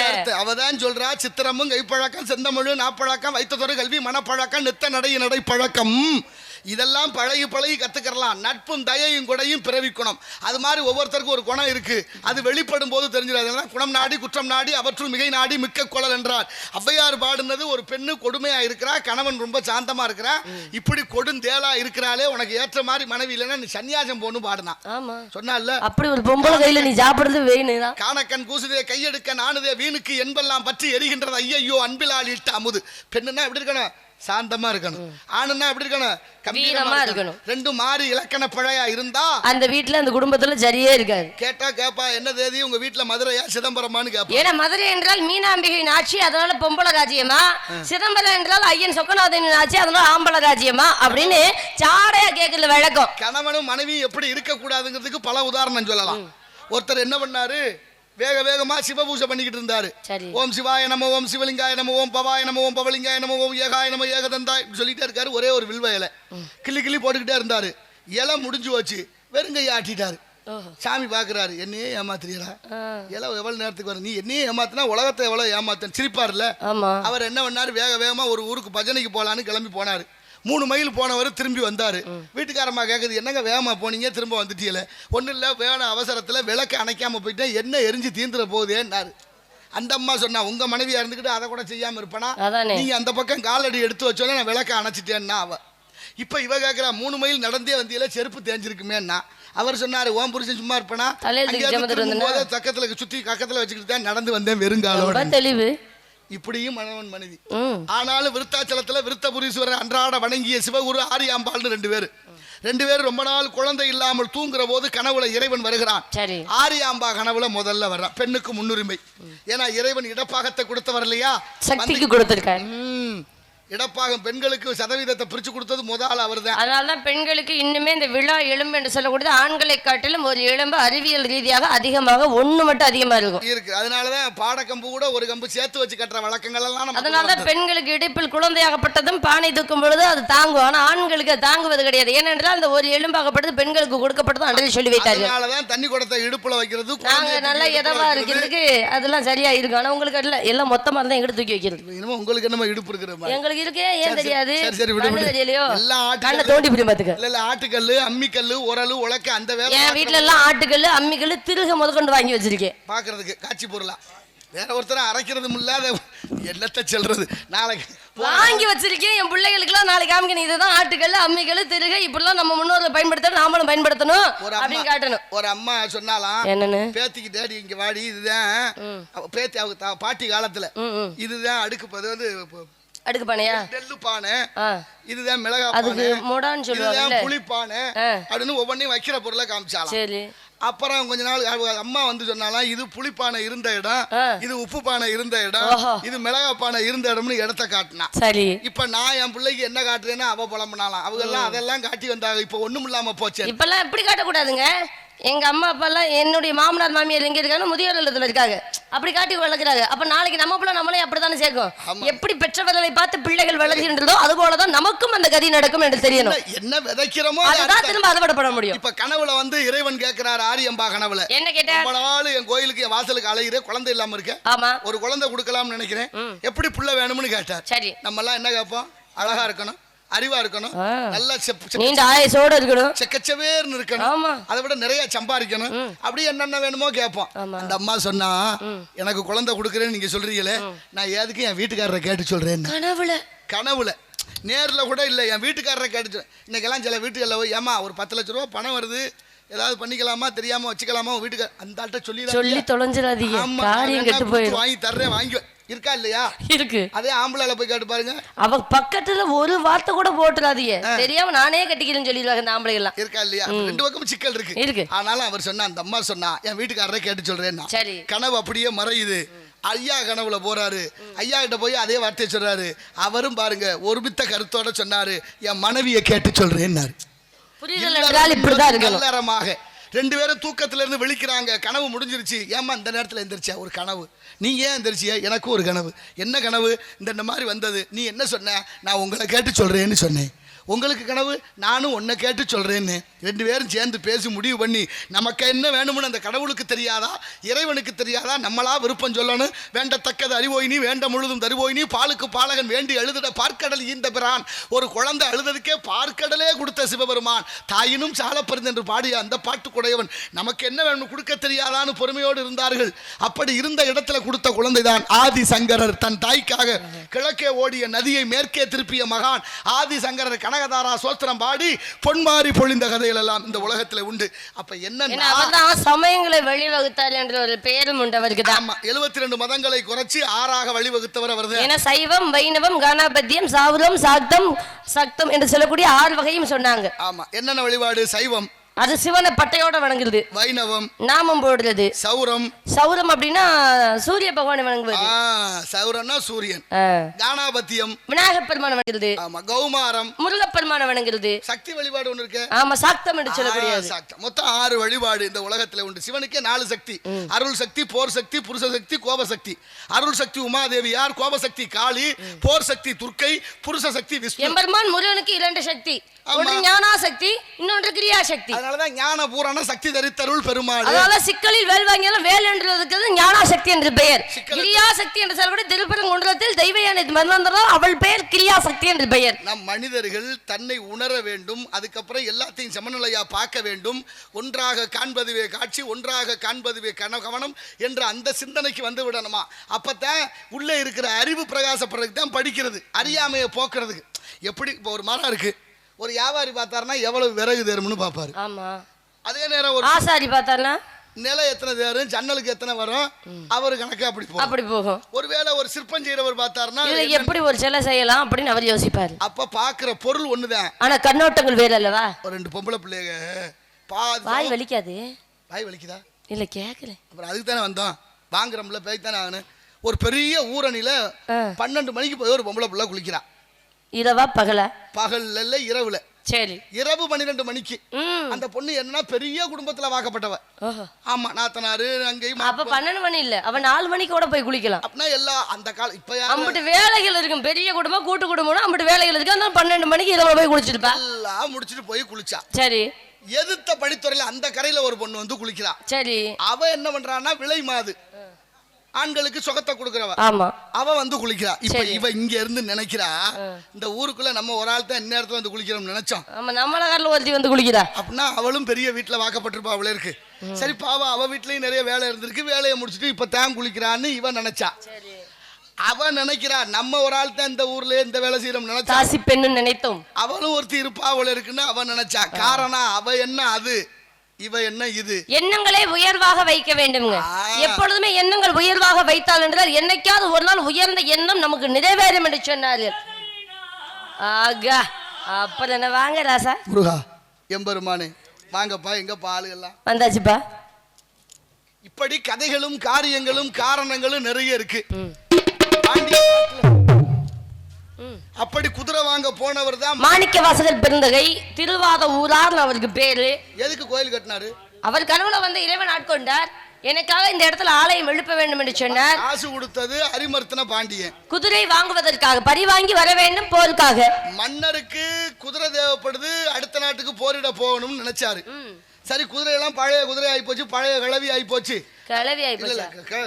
அவதான் சொல்றா, சித்திரமும் கைப்பழக்கம் செந்தமிழ் நாப்பழக்கம் வைத்ததொரு கல்வி மனப்பழக்கம் நித்த நடை நடை பழக்கம் இதெல்லாம் பழகி பழகி கத்துக்கலாம். நட்பும் தயையும் குடையும் பிறவிக்கணும். அது மாதிரி ஒவ்வொருத்தருக்கும் ஒரு குணம் இருக்கு. அது வெளிப்படும் போது தெரிஞ்சிடாது. குணம் நாடி குற்றம் நாடி அவற்றுள் மிகை நாடி மிக்க குழல் என்றார். ஔவையார் பாடுனது ஒரு பெண்ணு கொடுமையா இருக்கிறா, கணவன் ரொம்ப சாந்தமா இருக்கிறா, இப்படி கொடுந்தேலா இருக்கிறாளே, உனக்கு ஏற்ற மாதிரி மனைவி இல்லைன்னா நீ சன்னியாசம் போன்னு பாடுனா. சொன்னால அப்படி ஒரு பொம்பளை கையில நீ சாப்பிடுறது வேணும். காணக்கண் கூசுதே கையெடுக்க நானுதே வீணுக்கு என்பெல்லாம் பற்றி எரிகின்றது ஐயையோ அன்பிலால் இட்ட அமுது. பெண்ணுன்னா எப்படி இருக்கணும்? சாந்தமா இருக்கணும். ஆணுன்னா எப்படி இருக்கணும்? கம்பீரமா இருக்கணும். ரெண்டும் மாறி இலக்கண பழையா இருந்தா அந்த வீட்டுல அந்த குடும்பத்துல சரியே இருக்காது. கேட்டா கேப்பா, என்ன தேதி உங்க வீட்டுல மதுரையா சிதம்பரமான்னு கேப்பா. ஏன்னா மதுரை என்றால் மீனாம்பிகையின் ஆட்சி, அதனால பொம்பளை ராஜ்யமா. சிதம்பரம் என்றால் ஐயன் சொக்கநாதனின் ஆட்சி, அதனால ஆம்பளை ராஜ்யமா அப்படின்னு சாடையா கேட்கல வழக்கம். கணவனும் மனைவி எப்படி இருக்க கூடாதுங்கிறதுக்கு பல உதாரணம் சொல்லலாம். ஒருத்தர் என்ன பண்ணாரு, வேக வேகமா சிவபூஜை பண்ணிக்கிட்டு இருந்தாரு. ஓம் சிவாய நம, ஓம் சிவலிங்காய நம, ஓம் பவாய நம, ஓம் பவலிங்காய நம, ஓம் ஏகாய நம ஏகதந்தாய் சொல்லிட்டே இருக்காரு. ஒரே ஒரு வில்வ இலை கிள்ளி கிள்ளி போட்டுக்கிட்டே இருந்தாரு. இலை முடிஞ்சு வச்சு வெறுங்கையை ஆட்டிட்டாரு. சாமி பாக்குறாரு, என்னையே ஏமாத்துறீரா, இலை எவ்வளவு நேரத்துக்கு வரும், நீ என்னையே ஏமாத்தினா உலகத்தை எவ்வளவு ஏமாத்த சிரிப்பாருல்ல. அவர் என்ன பண்ணாரு, வேக வேகமா ஒரு ஊருக்கு பஜனைக்கு போலான்னு கிளம்பி போனாரு. 3 மைல் போனவர் திரும்பி வந்தாரு. வீட்டுக்காரம்மா கேட்குது, என்னங்க வேகமா போனீங்க, திரும்ப வந்துட்டீங்களே. ஒன்றும் இல்லை, வேணும் அவசரத்தில் விளக்கு அணைக்காம போயிட்டேன், என்ன எரிஞ்சு தீந்துட போகுதேன்னாரு. அந்த அம்மா சொன்னா, உங்க மனைவியா இருந்துக்கிட்டு அதை கூட செய்யாம இருப்பனா, நீங்க அந்த பக்கம் காலடி எடுத்து வச்சோன்னே நான் விளக்க அணைச்சிட்டேன்னா அவ. இப்ப இவ கேட்கிறா, 3 மைல் நடந்தே வந்தியில செருப்பு தேஞ்சிருக்குமேன்னா. அவர் சொன்னாரு, ஓம் புருஷன் சும்மா இருப்பனா, பக்கத்துல சுத்தி பக்கத்துல வச்சுக்கிட்டு தான் நடந்து வந்தேன் வெறுங்காலோட. தெளிவு. இப்படியும் மணவன் மனைவி. ஆனாலும் விருத்தாச்சலத்துல விருத்தபுரீஸ்வரர் அன்றாட வணங்கிய சிவகுரு ஆரியாம்பாள்னு 2 பேர் ரொம்ப நாள் குழந்தை இல்லாமல் தூங்குற போது கனவுல இறைவன் வருகிறான். ஆரியாம்பா கனவுல முதல்ல வர்றான். பெண்ணுக்கு முன்னுரிமை. ஏன்னா இறைவன் இடப்பாகத்தை கொடுத்தவர் இல்லையா, சக்திக்கு கொடுத்திருக்காரு. இடப்பாகம் பெண்களுக்கு சதவீதத்தை பிரிச்சு கொடுத்தது முதல் அவர் தான். அதனாலதான் பெண்களுக்கு இன்னுமே இந்த விழா எலும்பு என்று சொல்லக்கூடியது ஆண்களை காட்டிலும் ஒரு எலும்பு அறிவியல் ரீதியாக அதிகமாக 1 மட்டும் அதிகமா இருக்கும் இருக்கு. அதனாலதான் பாடக்கம்பு கூட ஒரு கம்பு சேர்த்து வச்சு கட்டுற வழக்கங்கள் எல்லாம். அதனாலதான் பெண்களுக்கு இடுப்பில் குழந்தையாகப்பட்டதும் பானை தூக்கும் பொழுது அது தாங்கும். ஆனா ஆண்களுக்கு தாங்குவது கிடையாது. ஏனென்றால் அந்த ஒரு எலும்பாகப்பட்டது பெண்களுக்கு கொடுக்கப்பட்டது அன்றே சொல்லி வைத்தார்கள். அதனாலதான் தண்ணி குடத்தை இடுப்புல வைக்கிறது நாங்க நல்லா எதவா இருக்கிறதுக்கு அதெல்லாம் சரியா இருக்கு. ஆனா உங்களுக்கு எல்லாம் மொத்தமா தான் எங்கிட்ட தூக்கி வைக்கிறது. உங்களுக்கு என்ன இடுப்பு இருக்கிற எங்களுக்கு இருக்கே, ஏன் தெரியாது? ஆட்டுக்கல்லு அம்மிக்கல்லு உரலு உலக்க அந்த வேலை. என் வீட்டுல எல்லாம் ஆட்டுக்கல்லு அம்மிக்கல்லு திருக முதற்கொண்டு வாங்கி வச்சிருக்கேன் பாக்குறதுக்கு காட்சி பொருளா. வேற ஒருத்தர அரைக்கிறதும் இல்லாத என்னத்தை சொல்றது. நாளைக்கு வாங்கி வச்சிருக்கேன் என் பிள்ளைகளுக்கு எல்லாம் நாளைக்கு காமிக்கணும். இதுதான் ஆட்டுக்கல்லு அம்மிக்கல்லு திருக, இப்படிலாம் நம்ம முன்னோர்கள் பயன்படுத்தணும், நாமளும் பயன்படுத்தணும் அப்படின்னு காட்டணும். ஒரு அம்மா சொன்னாலாம், என்னன்னு, பேத்திக்கு டேடி இங்க வாடி, இதுதான் பேத்தி அவங்க பாட்டி காலத்துல இதுதான் அடுக்கு பானையா, நெல்லு பானை, இதுதான் மிளகா பானை, இதுதான் புளி பானை அப்படின்னு ஒவ்வொன்றையும் வைக்கிற பொருளை காமிச்சாலாம். அப்புறம் கொஞ்ச நாள் அம்மா வந்து சொன்னாலாம் இது புளிப்பானை இருந்த இடம், இது உப்பு பானை இருந்த இடம், இது மிளகா பானை இருந்த இடம்னு இடத்த காட்டினா. சரி, இப்ப நான் என் பிள்ளைக்கு என்ன காட்டுறேன்னு அவ புலம்புனாலாம். அவங்க எல்லாம் அதெல்லாம் காட்டி வந்தாங்க. இப்ப ஒண்ணும் இல்லாம போச்சு. இப்பெல்லாம் எப்படி காட்டக்கூடாதுங்க. எங்க அம்மா அப்பா எல்லாம் என்னுடைய மாமனார் மாமியார் எங்க இருக்காங்க, முதியோர் இல்லத்துல இருக்காங்க. அப்படி காட்டி வளர்க்குறாங்க. அப்ப நாளைக்கு நம்ம பிள்ளை நம்மளே அப்படித்தானே சேர்க்கும். எப்படி பெற்றவர்களை பார்த்து பிள்ளைகள் வளர்கின்றதோ அது போலதான் நமக்கும் அந்த கதி நடக்கும் என்று தெரியணும். என்ன விதைக்கிறோமோ அதுதான் திரும்ப அறுவடை முடியும். இப்ப கனவுல வந்து இறைவன் கேட்கிறாரு ஆரியம்பா கனவுல. என்ன கேட்டா, என் கோயிலுக்கு என் வாசலுக்கு அலையிற குழந்தை இல்லாம இருக்க, ஆமா ஒரு குழந்தை கொடுக்கலாம்னு நினைக்கிறேன், எப்படி புள்ள வேணும்னு கேட்டார். சரி, நம்ம எல்லாம் என்ன கேட்போம்? அழகா இருக்கணும், அறிவா இருக்கணும், நல்லா நீண்ட ஆயுசோட இருக்கணும், செக்கச்சவேர்னு இருக்கணும், அதை விட நிறைய சம்பாதிக்கணும், அப்படி என்னென்ன வேணுமோ கேட்போம். அந்த அம்மா சொன்னா, எனக்கு குழந்தை கொடுக்குறேன்னு நீங்க சொல்றீங்களே, நான் எதுக்கு என் வீட்டுக்காரரை கேட்டு சொல்றேன். கனவுல நேர்ல கூட இல்ல, என் வீட்டுக்காரரை கேட்டு. இன்னைக்கெல்லாம் சில வீட்டுகளில் போய், ஏமா ஒரு 10 லட்ச ரூபா பணம் வருது, ஏதாவது பண்ணிக்கலாமா, தெரியாம வச்சுக்கலாமா, வீட்டுக்கு அந்த ஆள்கிட்ட சொல்லி தொலைஞ்சிடாதீங்க, வாங்கி தர்றேன், வாங்கி இருக்கா இல்லையா? இருக்கு. அதே ஆம்பளை போய் கேட்டு பாருங்க, அவ பக்கத்துல ஒரு வார்த்தை கூட போட்டுறாதீங்க, தெரியாம நானே கட்டிக்கிறேன்னு சொல்லிடுவாங்க இந்த ஆம்பளை எல்லாம். இருக்கா இல்லையா? ரெண்டு பக்கம் சிக்கல் இருக்கு. ஆனாலும் அவர் சொன்னா, அந்த அம்மா சொன்னா, என் வீட்டுக்காரரை கேட்டு சொல்றேன். சரி, கனவு அப்படியே மறையுது. ஐயா கனவுல போறாரு, ஐயா கிட்ட போய் அதே வார்த்தையை சொல்றாரு. அவரும் பாருங்க ஒருமித்த கருத்தோட சொன்னாரு, என் மனைவியை கேட்டு சொல்றேன்னாரு. நல்லறமாக 2 பேரும் தூக்கத்துல இருந்து விழிக்கிறாங்க. கனவு முடிஞ்சிருச்சு. ஏமா இந்த நேரத்துல எந்திரிச்சா? ஒரு கனவு. நீ ஏன் எந்திரிச்சிய? எனக்கு ஒரு கனவு. என்ன கனவு? இந்த மாதிரி வந்தது. நீ என்ன சொன்ன? நான் உங்களை கேட்டு சொல்றேன்னு சொன்னேன். உங்களுக்கு கனவு, நானும் உன்னை கேட்டு சொல்றேன்னு 2 பேரும் சேர்ந்து பேசி முடிவு பண்ணி, நமக்கு என்ன வேணும்னு அந்த கடவுளுக்கு தெரியாதா, இறைவனுக்கு தெரியாதா? நம்மளா விருப்பம் சொல்லணும். வேண்டத்தக்கது அறிவோயினி, வேண்ட முழுதும் தருவோயினி, பாலுக்கு பாலகன் வேண்டி அழுதிட பார்க்கடல் ஈந்த பிரான். ஒரு குழந்தை அழுததுக்கே பார்க்கடலே கொடுத்த சிவபெருமான், தாயினும் சால பரிந்து என்று பாடிய அந்த பாட்டுக்குடையவன், நமக்கு என்ன வேணும் கொடுக்க தெரியாதான்னு பொறுமையோடு இருந்தார்கள். அப்படி இருந்த இடத்துல கொடுத்த குழந்தைதான் ஆதி சங்கரர். தன் தாய்க்காக கிழக்கே ஓடிய நதியை மேற்கே திருப்பிய மகான் ஆதி சங்கரர். கனகதாரா சோத்திரம் பாடி பொன்மாரி பொழிந்த கதைகள் எல்லாம் இந்த உலகத்துல உண்டு. அப்ப என்ன சமயங்களை வழிவகுத்தார் என்ற ஒரு பெயரும் உண்டு அவருக்கு. ஆமா, 72 மதங்களை குறைச்சி 6ஆக வழிவகுத்தவர் அவர்தான். ஏன்னா சைவம், வைணவம், கணபத்தியம், சாவுரம், சாக்தம், சக்தம் என்று சொல்லக்கூடிய 6 வகையும் சொன்னாங்க. ஆமா, என்னென்ன வழிபாடு? சைவம், அது சிவனை பட்டையோட வணங்குறது. வைணவம், நாமம் போடுறது. சௌரம், சௌரம் அப்படின்னா சூரிய பகவானை வணங்குவது. சௌரம்னா சூரியன். கணபத்தியம், விநாயகர் பெருமானை வணங்குறது. ஆமா, கௌமாரம், முருகப் பெருமானை வணங்குறது. சக்தி வழிபாடு ஒன்று இருக்கு. ஆமா, சாக்தம் என்று சொல்லக்கூடியது. சாக்தம். மொத்தம் 6 வழிபாடு இந்த உலகத்துல உண்டு. சிவனுக்கே 4 சக்தி: அருள் சக்தி, போர் சக்தி, புருஷ சக்தி, கோப சக்தி. அருள் சக்தி உமாதேவியார், கோப சக்தி காளி, போர் சக்தி துர்க்கை, புருஷ சக்தி விஷ்ணு. எம்பெருமான் முருகனுக்கு 2 சக்தி, ஒன்று ஞானா சக்தி, இன்னொன்று கிரியா சக்தி. அதனாலதான் ஞான பூரண சக்தி தரித்தருள் பெருமாள். அதனால சிக்கலில் வேல் வாங்கியாலும் வேல் என்றதுக்கு ஞானா சக்தி என்று பெயர். கிரியா சக்தி என்று சொல்லக்கூடிய திருப்பரங்குன்றத்தில் தெய்வ யானை மறந்தால் அவள் பெயர் கிரியா சக்தி என்று பெயர். நம் மனிதர்கள் தன்னை உணர வேண்டும். அதுக்கப்புறம் எல்லாத்தையும் சமநிலையா பார்க்க வேண்டும். ஒன்றாக காண்பதுவே காட்சி, ஒன்றாக காண்பதுவே கவனம் என்ற அந்த சிந்தனைக்கு வந்து விடணுமா? அப்பதான் உள்ளே இருக்கிற அறிவு பிரகாசப்படுறதுக்கு தான் படிக்கிறது, அறியாமையை போக்குறதுக்கு. எப்படி இப்போ ஒரு மரம் இருக்கு, ஒரு வியாபாரி பார்த்தாருன்னா எவ்வளவு விறகு தேரும்னு பார்ப்பாரு. ஆமா. அதே நேரம் ஒரு ஆசாரி பார்த்தாருன்னா நிலம் எத்தனை தேரும், ஜன்னலுக்கு எத்தனை வரும், அவரு கணக்கு அப்படி போகும். ஒருவேளை ஒரு சிற்பம் செய்யறவர் பார்த்தாருன்னா எப்படி ஒரு சிலை செய்யலாம் அப்படின்னு அவர் யோசிப்பாரு. அப்ப பாக்குற பொருள் ஒண்ணுதான், ஆனா கண்ணோட்டங்கள் வேற அல்லவா? ஒரு 2 பொம்பளை பிள்ளைங்க வாய் வலிக்காது. வாய் வலிக்குதா? இல்ல கேட்கல. அப்புறம் அதுக்கு தானே வந்தோம், வாங்குறோம்ல, பேய்த்தானே ஆகணும். ஒரு பெரிய ஊரணியில 12 மணிக்கு போய் ஒரு பொம்பளை பிள்ளை குளிக்கிறா. இரவா பகல? பகல்ல இல்ல, இரவுல. சரி, இரவு 12 மணிக்கு. அந்த பொண்ணு என்னன்னா பெரிய குடும்பத்துல வாக்கப்பட்டவ. ஆமா, நாத்தனாரு அங்கே. அப்ப 12 மணி இல்ல, அவ 4 மணிக்கு கூட போய் குளிக்கலாம். அப்படின்னா எல்லாம் அந்த காலம். இப்ப அம்பிட்டு வேலைகள் இருக்கும், பெரிய குடும்பம், கூட்டு குடும்பம், அம்பிட்டு வேலைகள் இருக்கு. அந்த 12 மணிக்கு இரவு போய் குளிச்சிருப்பா. எல்லாம் முடிச்சிட்டு போய் குளிச்சா. சரி, எதிர்த்த படித்துறையில அந்த கரையில ஒரு பொண்ணு வந்து குளிக்கிறா. சரி, அவ என்ன பண்றான்னா விலை மாது, ஆண்களுக்கு சுகத்தை கொடுக்கிறவ. ஆமா, அவ வந்து குளிக்கிறா. இப்ப இவ இங்க இருந்து நினைக்கிறா, இந்த ஊருக்குள்ள நம்ம ஒரு ஆள் தான் இந்நேரத்துல வந்து குளிக்கிறோம் நினைச்சோம். ஆமா, நம்மள காரில் ஒருத்தி வந்து குளிக்கிறா. அப்படின்னா அவளும் பெரிய வீட்டுல வாக்கப்பட்டிருப்பா. அவளே இருக்கு. சரி, பாவம், அவ வீட்லயும் நிறைய வேலை இருந்திருக்கு. வேலையை முடிச்சுட்டு இப்ப தான் குளிக்கிறான்னு இவ நினைச்சா. அவ நினைக்கிறா, நம்ம ஒரு ஆள் தான் இந்த ஊர்ல இந்த வேலை செய்யறோம் நினைச்சா. பெண்ணு நினைத்தோம். அவளும் ஒருத்தி இருப்பா அவள இருக்குன்னு அவ நினைச்சா. காரணம் அவ என்ன அது, இவ என்ன இது. எண்ணங்களை உயர்வாக வைக்க வேண்டும்ங்க. எப்பொழுதுமே எண்ணங்கள் உயர்வாக வைத்தால் என்றால் என்னைக்காவது ஒரு நாள் உயர்ந்த எண்ணம் நமக்கு நிறைவேறும் என்று சொன்னார்கள். ஆகா, அப்புறம் என்ன வாங்க ராசா. முருகா, எம்பெருமானே, வாங்கப்பா எங்கப்பா ஆளுகள்லாம் வந்தாச்சுப்பா. இப்படி கதைகளும் காரியங்களும் காரணங்களும் நிறைய இருக்கு. அப்படி குதிரை வாங்க போனவர் தான் மாணிக்க வாசகர் பெருந்தகை திருவாத ஊரார் அவருக்கு பேரு. எதுக்கு கோயில் கட்டினாரு? அவர் கனவுல வந்து இறைவன் ஆட்கொண்டார். எனக்காக இந்த இடத்துல ஆலயம் எழுப்ப வேண்டும் என்று சொன்னார். காசு கொடுத்தது அரிமர்த்தன பாண்டியன். குதிரை வாங்குவதற்காக, பரி வாங்கி வர வேண்டும் போருக்காக. மன்னருக்கு குதிரை தேவைப்படுது, அடுத்த நாட்டுக்கு போரிட போகணும்னு நினைச்சாரு. சரி, குதிரையெல்லாம் பழைய குதிரை ஆகி போச்சு, பழைய கிளவி ஆகி போச்சு,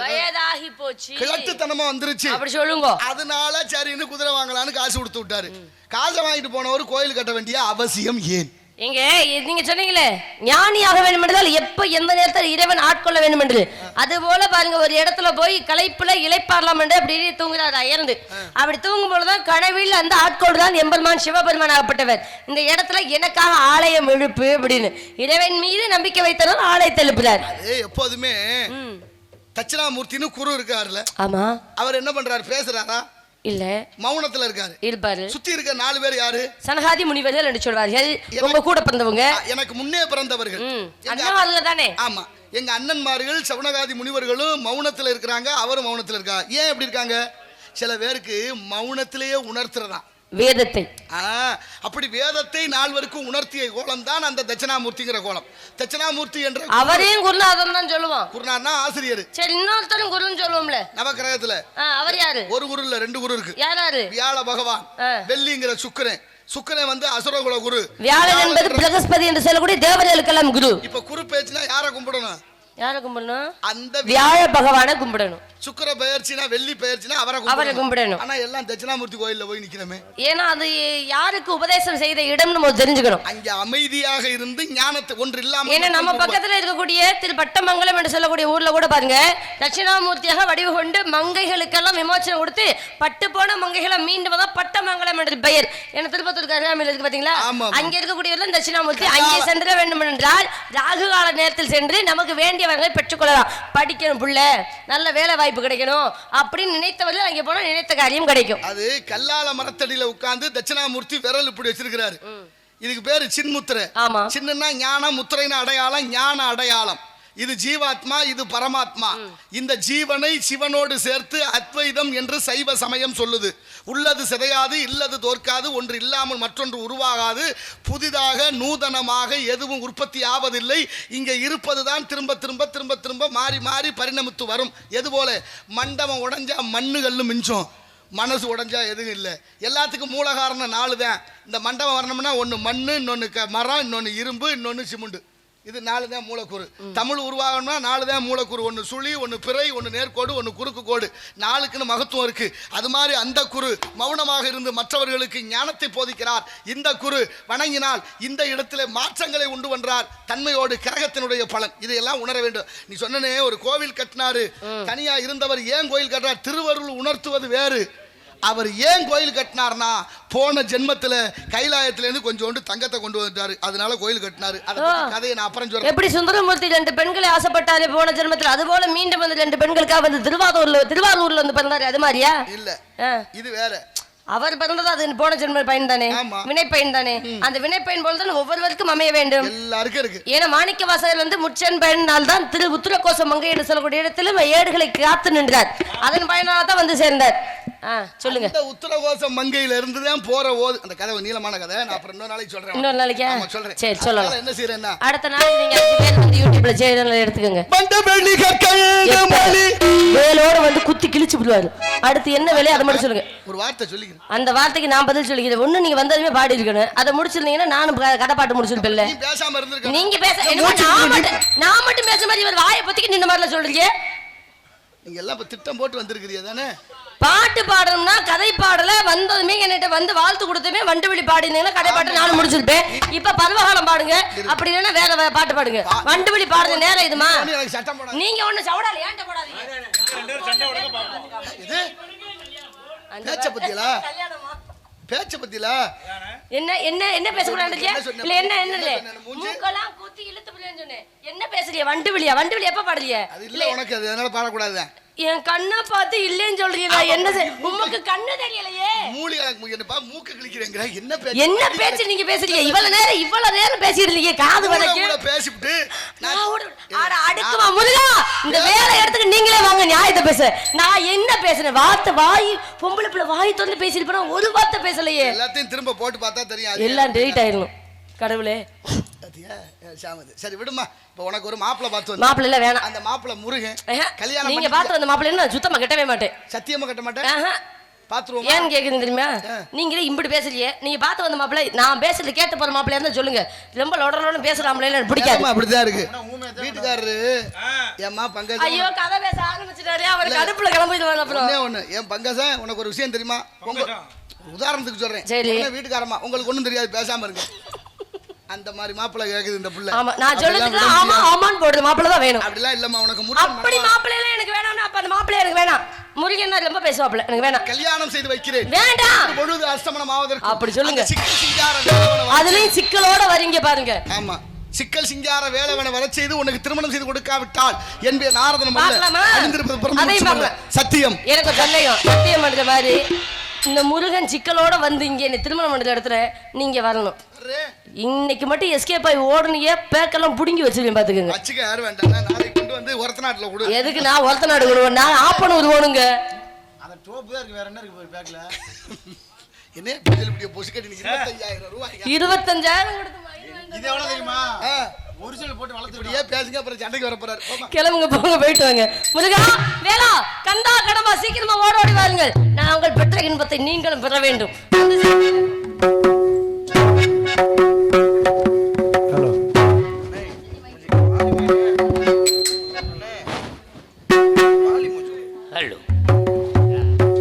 வயதாகி போச்சு, கிழட்டுத்தனமா வந்துருச்சு அப்படி சொல்லுங்க. அதனால சரின்னு குதிரை வாங்கலான்னு காசு கொடுத்து விட்டாரு. காசை வாங்கிட்டு போனவர் கோயில் கட்ட வேண்டிய அவசியம் ஏன்? இங்க நீங்க சொன்னீங்களே ஞானியாக வேண்டும் என்றால் எப்ப எந்த நேரத்தில் இறைவன் ஆட்கொள்ள வேண்டும் என்று, அது போல பாருங்க, ஒரு இடத்துல போய் களைப்புல இளைப்பாறலாம் என்று அப்படி தூங்குறாரு அயர்ந்து. அப்படி தூங்கும் பொழுதுதான் கனவில் அந்த ஆட்கொண்டுதான் எம்பெருமான் சிவபெருமான் ஆகப்பட்டவர். இந்த இடத்துல எனக்காக ஆலயம் எழுப்பு அப்படின்னு இறைவன் மீது நம்பிக்கை வைத்தவர் ஆலயத்தை எழுப்புறார். எப்போதுமே தட்சிணாமூர்த்தின்னு குரு இருக்காருல்ல, ஆமா, அவர் என்ன பண்றாரு? பேசுறாரா? இல்ல, மௌனத்துல இருக்காரு. இருப்பாரு. சுத்தி இருக்க 4 பேர் யாரு? சனகாதி முனிவர்கள் என்று சொல்வார்கள். உங்க கூட பிறந்தவங்க, எனக்கு முன்னே பிறந்தவர்கள், அண்ணன்மார்கள் தானே? ஆமா, எங்க அண்ணன்மார்கள் சவுனகாதி முனிவர்களும் மௌனத்துல இருக்கிறாங்க, அவரும் மௌனத்துல இருக்கா. ஏன் எப்படி இருக்காங்க? சில பேருக்கு மௌனத்திலேயே உணர்த்துறதா வேதத்தை. அப்படி வேதத்தை 4 பேருக்கும் உணர்த்திய கோலம் தான் அந்த தட்சிணாமூர்த்திங்கிற கோலம். தட்சிணாமூர்த்தி என்ற அவரையும் குருநாதன் தான் சொல்லுவோம். குருநாதன் ஆசிரியர். சரி, இன்னொருத்தரும் குருன்னு சொல்லுவோம்ல நவக்கிரகத்துல. அவர் யாரு? ஒரு குரு இல்ல, 2 குரு இருக்கு. யாரு? வியாழ பகவான், வெள்ளிங்கிற சுக்கிரன். சுக்கிரன் வந்து அசுரகுல குரு. வியாழன் என்பது பிரகஸ்பதி என்று சொல்லக்கூடிய தேவர்களுக்கெல்லாம் குரு. இப்ப குரு பேச்சுனா யாரை கும்பிடணும்? யாரை கும்பிடணும்? அந்த வியாழ பகவானை கும்பிடணும். சுக்கிர பெயர்ச்சினா, வெள்ளி பெயர்ச்சினா அவரை கும்பிடணும். ஆனா எல்லாம் தட்சிணாமூர்த்தி கோயில்ல போய் நிக்கிறோமே. ஏன்னா அது யாருக்கு உபதேசம் செய்த இடம் நம்ம தெரிஞ்சுக்கணும். அங்க அமைதியாக இருந்து ஞானத்தை ஒன்று இல்லாம. ஏன்னா நம்ம பக்கத்துல இருக்கக்கூடிய திரு பட்டமங்கலம் என்று சொல்லக்கூடிய ஊர்ல கூட பாருங்க, தட்சிணாமூர்த்தியாக வடிவு கொண்டு மங்கைகளுக்கெல்லாம் விமோச்சனம் கொடுத்து பட்டு போன மங்கைகளை மீண்டும் தான் பட்டமங்கலம் என்று பெயர். ஏன்னா திருப்பத்தூர் கருகாமையில் இருக்கு பாத்தீங்களா, அங்க இருக்கக்கூடியவர்கள் தட்சிணாமூர்த்தி. அங்கே சென்ற வேண்டும் என்றால் ராகு கால நேரத்தில் சென்று நமக்கு வேண்டியவர்களை பெற்றுக்கொள்ளலாம். படிக்கணும் புள்ள, நல்ல வேலை வாய்ப்பு கிடைக்கணும் அப்படின்னு நினைத்தவர்கள் அங்கே போனா நினைத்த காரியம் கிடைக்கும். அது கல்லால மரத்தடியில உட்கார்ந்து தட்சிணாமூர்த்தி விரல் இப்படி வச்சிருக்கிறாரு. இதுக்கு பேரு சின்முத்திரை. ஆமா, சின்னன்னா ஞானம், முத்திரைனா அடையாளம், ஞான அடையாளம். இது ஜீவாத்மா, இது பரமாத்மா. இந்த ஜீவனை சிவனோடு சேர்த்து அத்வைதம் என்று சைவ சமயம் சொல்லுது. உள்ளது சிதையாது, இல்லது தோற்காது, ஒன்று இல்லாமல் மற்றொன்று உருவாகாது, புதிதாக நூதனமாக எதுவும் உற்பத்தி ஆவதில்லை. இங்கே இருப்பதுதான் திரும்ப திரும்ப திரும்ப திரும்ப மாறி மாறி பரிணமித்து வரும். எது போல மண்டபம் உடைஞ்சா மண்ணுகள்னு மிஞ்சும், மனசு உடைஞ்சா எதுவும் இல்லை. எல்லாத்துக்கும் மூல காரணம் 4 தான். இந்த மண்டபம் வரணும்னா ஒன்று மண்ணு, இன்னொன்று மரம், இன்னொன்று இரும்பு, இன்னொன்று சிமெண்ட். இது 4 தான் மூலக்கூறு. தமிழ் உருவாகணும்னா 4 தான் மூலக்கூறு. ஒன்று சுழி, ஒன்று பிறை, ஒன்று நேர்கோடு, ஒன்று குறுக்கு கோடு. 4க்குன்னு மகத்துவம் இருக்கு. அது மாதிரி அந்த குரு மௌனமாக இருந்து மற்றவர்களுக்கு ஞானத்தை போதிக்கிறார். இந்த குரு வணங்கினால் இந்த இடத்துல மாற்றங்களை உண்டு பண்றார். தன்மையோடு கிரகத்தினுடைய பலன் இதையெல்லாம் உணர வேண்டும். நீ சொன்னனே ஒரு கோவில் கட்டினாரு, தனியா இருந்தவர் ஏன் கோயில் கட்டினார்? திருவருள் உணர்த்துவது வேறு. அவர் ஏன் கோயில் கட்டினார்னா, போன ஜென்மத்துல கைலாயத்துல இருந்து கொஞ்சோண்டு தங்கத்தை கொண்டு வந்துட்டாரு, அதனால கோயில் கட்டினாரு. கதையை நான் அப்புறம் சொல்றேன். எப்படி சுந்தரமூர்த்தி 2 பெண்களை ஆசைப்பட்டாரு போன ஜென்மத்துல, அது போல மீண்டும் வந்து 2 பெண்களுக்காக வந்து திருவாரூர்ல வந்து பிறந்தாரு. அது மாதிரியா? இல்ல, இது வேற. அவர் பிறந்தது அது போன ஜென்ம பயன் தானே, வினை பயன் தானே. அந்த வினை பயன் போல்தான் ஒவ்வொருவருக்கும் அமைய வேண்டும். எல்லாருக்கும் இருக்கு. ஏன்னா மாணிக்க வாசகர் வந்து முச்சன் பயனால் தான் திரு உத்திரகோச மங்கை என்று சொல்லக்கூடிய இடத்திலும் ஏடுகளை காத்து நின்றார். அதன் பயனால தான் வந்து சேர்ந்தார். சொல்லுங்க. இந்த உத்தரகோச மங்கையில இருந்து தான் போற ஓது. அந்த கதை நீளமான கதை, நான் அப்புறம் இன்னொரு நாளைக்கு சொல்றேன். இன்னொரு நாளைக்கு சொல்றேன். சரி, சொல்லலாம். என்ன செய்யறேன்னா, அடுத்த நாள் நீங்க 5 பேர் வந்து யூடியூப்ல சேனல் எடுத்துக்கங்க. பண்டபள்ளி கக்கல்கமலி வேலோட வந்து குத்தி கிழிச்சு விடுவாரு. அடுத்து என்ன வேலையை அதை மட்டும் சொல்லுங்க. ஒரு வார்த்தை சொல்லிக்கிறேன், அந்த வார்த்தைக்கு நான் பதில் சொல்லிக்கிறேன். ஒண்ணு நீங்க வந்ததுமே பாடி இருக்கணும், அதை முடிச்சிருந்தீங்கன்னா நானும் கதை பாட்டு முடிச்சிருப்பேன்ல. நீ பேசாம இருந்திருக்க. நீங்க பேச நான் மட்டும் பேச மாதிரி இவர் வாயை பத்திக்கு நின்ன மாதிரில சொல்றீங்க. நீங்க எல்லாம் இப்ப திட்டம் போட்டு வந்திருக்கிறீங்க தானே. பாட்டு பாடணும்னா கதை பாடல வந்ததுமே என்கிட்ட வந்து வாழ்த்து கொடுத்தமே வண்டுவெளி பாடினீங்கன்னா கதை பாட்டு நானும் முடிச்சிருப்பேன். இப்ப பருவகாலம் பாடுங்க, அப்படி இல்லைன்னா வேற பாட்டு பாடுங்க. வண்டுவெளி பாடுற நேரம் இதுமா? நீங்க ஒண்ணு சவுடால ஏன்ட்ட போடாதீங்க. பேச்ச பத்தில என்ன என்ன என்ன பேசக்கூடாது இல்ல, என்ன என்ன மூக்கெல்லாம் குத்தி இழுத்து சொன்னேன். என்ன பேசுறீங்க? வண்டுவெளியா? வண்டுவெளி எப்ப பாடுறீங்க? அது இல்ல உனக்கு, அதனால பாடக்கூடாது. என் கண்ணை பார்த்து இல்லைன்னு சொல்றீங்களா? என்ன உமக்கு கண்ணு தெரியலையே? என்னப்பா மூக்க கிழிக்கிறேங்கற என்ன பேச்சு நீங்க பேசுறீங்க? இவ்வளவு நேரம் பேசிட்டு காது வரைக்கும் பேசிட்டு அடுக்குமா முருகா, இந்த வேலை இடத்துக்கு நீங்களே வாங்க, நியாயத்தை பேச. நான் என்ன பேசுறேன்? வார்த்தை வாய் பொம்பளை பிள்ளை வாய் திறந்து பேசிட்டு போனா ஒரு வார்த்தை பேசலையே. எல்லாத்தையும் திரும்ப போட்டு பார்த்தா தெரியும், எல்லாம் டெலிட் ஆயிரும். கடவுளே, சரி விடுமா. இப்ப உனக்கு ஒரு மாப்பிள்ளை பார்த்து வந்து மாப்பிள்ளை இல்ல வேணாம். அந்த மாப்பிள்ளை முருகன் கல்யாணம் நீங்க பார்த்து வந்த மாப்பிள்ளை நான் சுத்தமா கட்டவே மாட்டேன். சத்தியமா கட்ட மாட்டேன். பாத்துருவோம். ஏன்னு கேக்குறீங்க தெரியுமா? நீங்களே இப்படி பேசலையே. நீங்க பார்த்து வந்த மாப்பிள்ளை நான் பேசுறது கேட்டு போற மாப்பிள்ளையா இருந்தா சொல்லுங்க. ரொம்ப லொடலோட பேசுறாங்களே எனக்கு பிடிக்காது. அப்படிதான் இருக்கு வீட்டுக்காரரு. ஏம்மா பங்கஜம், ஐயோ கதை பேச ஆரம்பிச்சிட்டாரு. அவர் கடுப்புல கிளம்பிடுவாங்க. அப்புறம் ஒண்ணு என் பங்கஜம், உனக்கு ஒரு விஷயம் தெரியுமா? உதாரணத்துக்கு சொல்றேன். சரி, வீட்டுக்காரமா உங்களுக்கு ஒண்ணும் தெரியாது, பேசாம இருங்க. அந்த மாதிரி மாப்பிள்ளை கேக்குது இந்த புள்ள. ஆமா, நான் சொல்றதுக்கு ஆமா ஆமான்னு போடுற மாப்பிள்ளை தான் வேணும். அப்படிலாம் இல்லம்மா, உனக்கு அப்படி மாப்பிள்ளை எல்லாம் எனக்கு வேணாம்னா அப்ப அந்த மாப்பிள்ளை எனக்கு வேணாம். முருகன் நான் ரொம்ப பேசுவாப்ல, எனக்கு வேணாம். கல்யாணம் செய்து வைக்கிறேன். வேண்டாம். பொழுது அஸ்தமனம் ஆவதற்கு அப்படி சொல்லுங்க. சிக்கல் சிங்கார வேலவன அதுலயும் சிக்கலோட வரீங்க பாருங்க. ஆமா, சிக்கல் சிங்கார வேலவன வர செய்து உனக்கு திருமணம் செய்து கொடுக்காவிட்டால் என்பே நாரதன் பார்க்கலாமா? அல்ல சத்தியம். எனக்கு சந்தேகம். சத்தியம் பண்ற மாதிரி இந்த முருகன் சிக்கலோட வந்து இங்க என்ன திருமணம் பண்ற இடத்துல நீங்க வரணும். இன்னைக்கு மட்டும் எஸ்கேப் ஆகி ஓடுனீங்க, பேக்கெல்லாம் புடுங்கி வச்சிருக்கேன் பாத்துக்கங்க. வச்சுக்க யாரும் வேண்டாம். நாளைக்கு கொண்டு வந்து ஒருத்த நாட்டுல கொடு. எதுக்கு நான் ஒருத்த நாடு கொடுவேன்? நான் ஆப்பனூர் போகணுங்க. அந்த டோப்பு தான் இருக்கு, வேற என்ன இருக்கு பேக்ல? என்ன பிஜில் இப்படி பொசுக்கட்டி 25000 ரூபாய். 25000 கொடுத்து இது எவ்வளவு தெரியுமா? ஒரிஜினல் போட்டு வளர்த்துறியே பேசுங்க, அப்புறம் சண்டைக்கு வர போறாரு. கிளம்புங்க, போங்க, போயிட்டு வாங்க. முருகா, வேலா, கந்தா, கடம்பா, சீக்கிரமா ஓடி வாருங்கள். நான் உங்கள் பெற்ற இன்பத்தை நீங்களும் பெற வேண்டும். ஹலோ.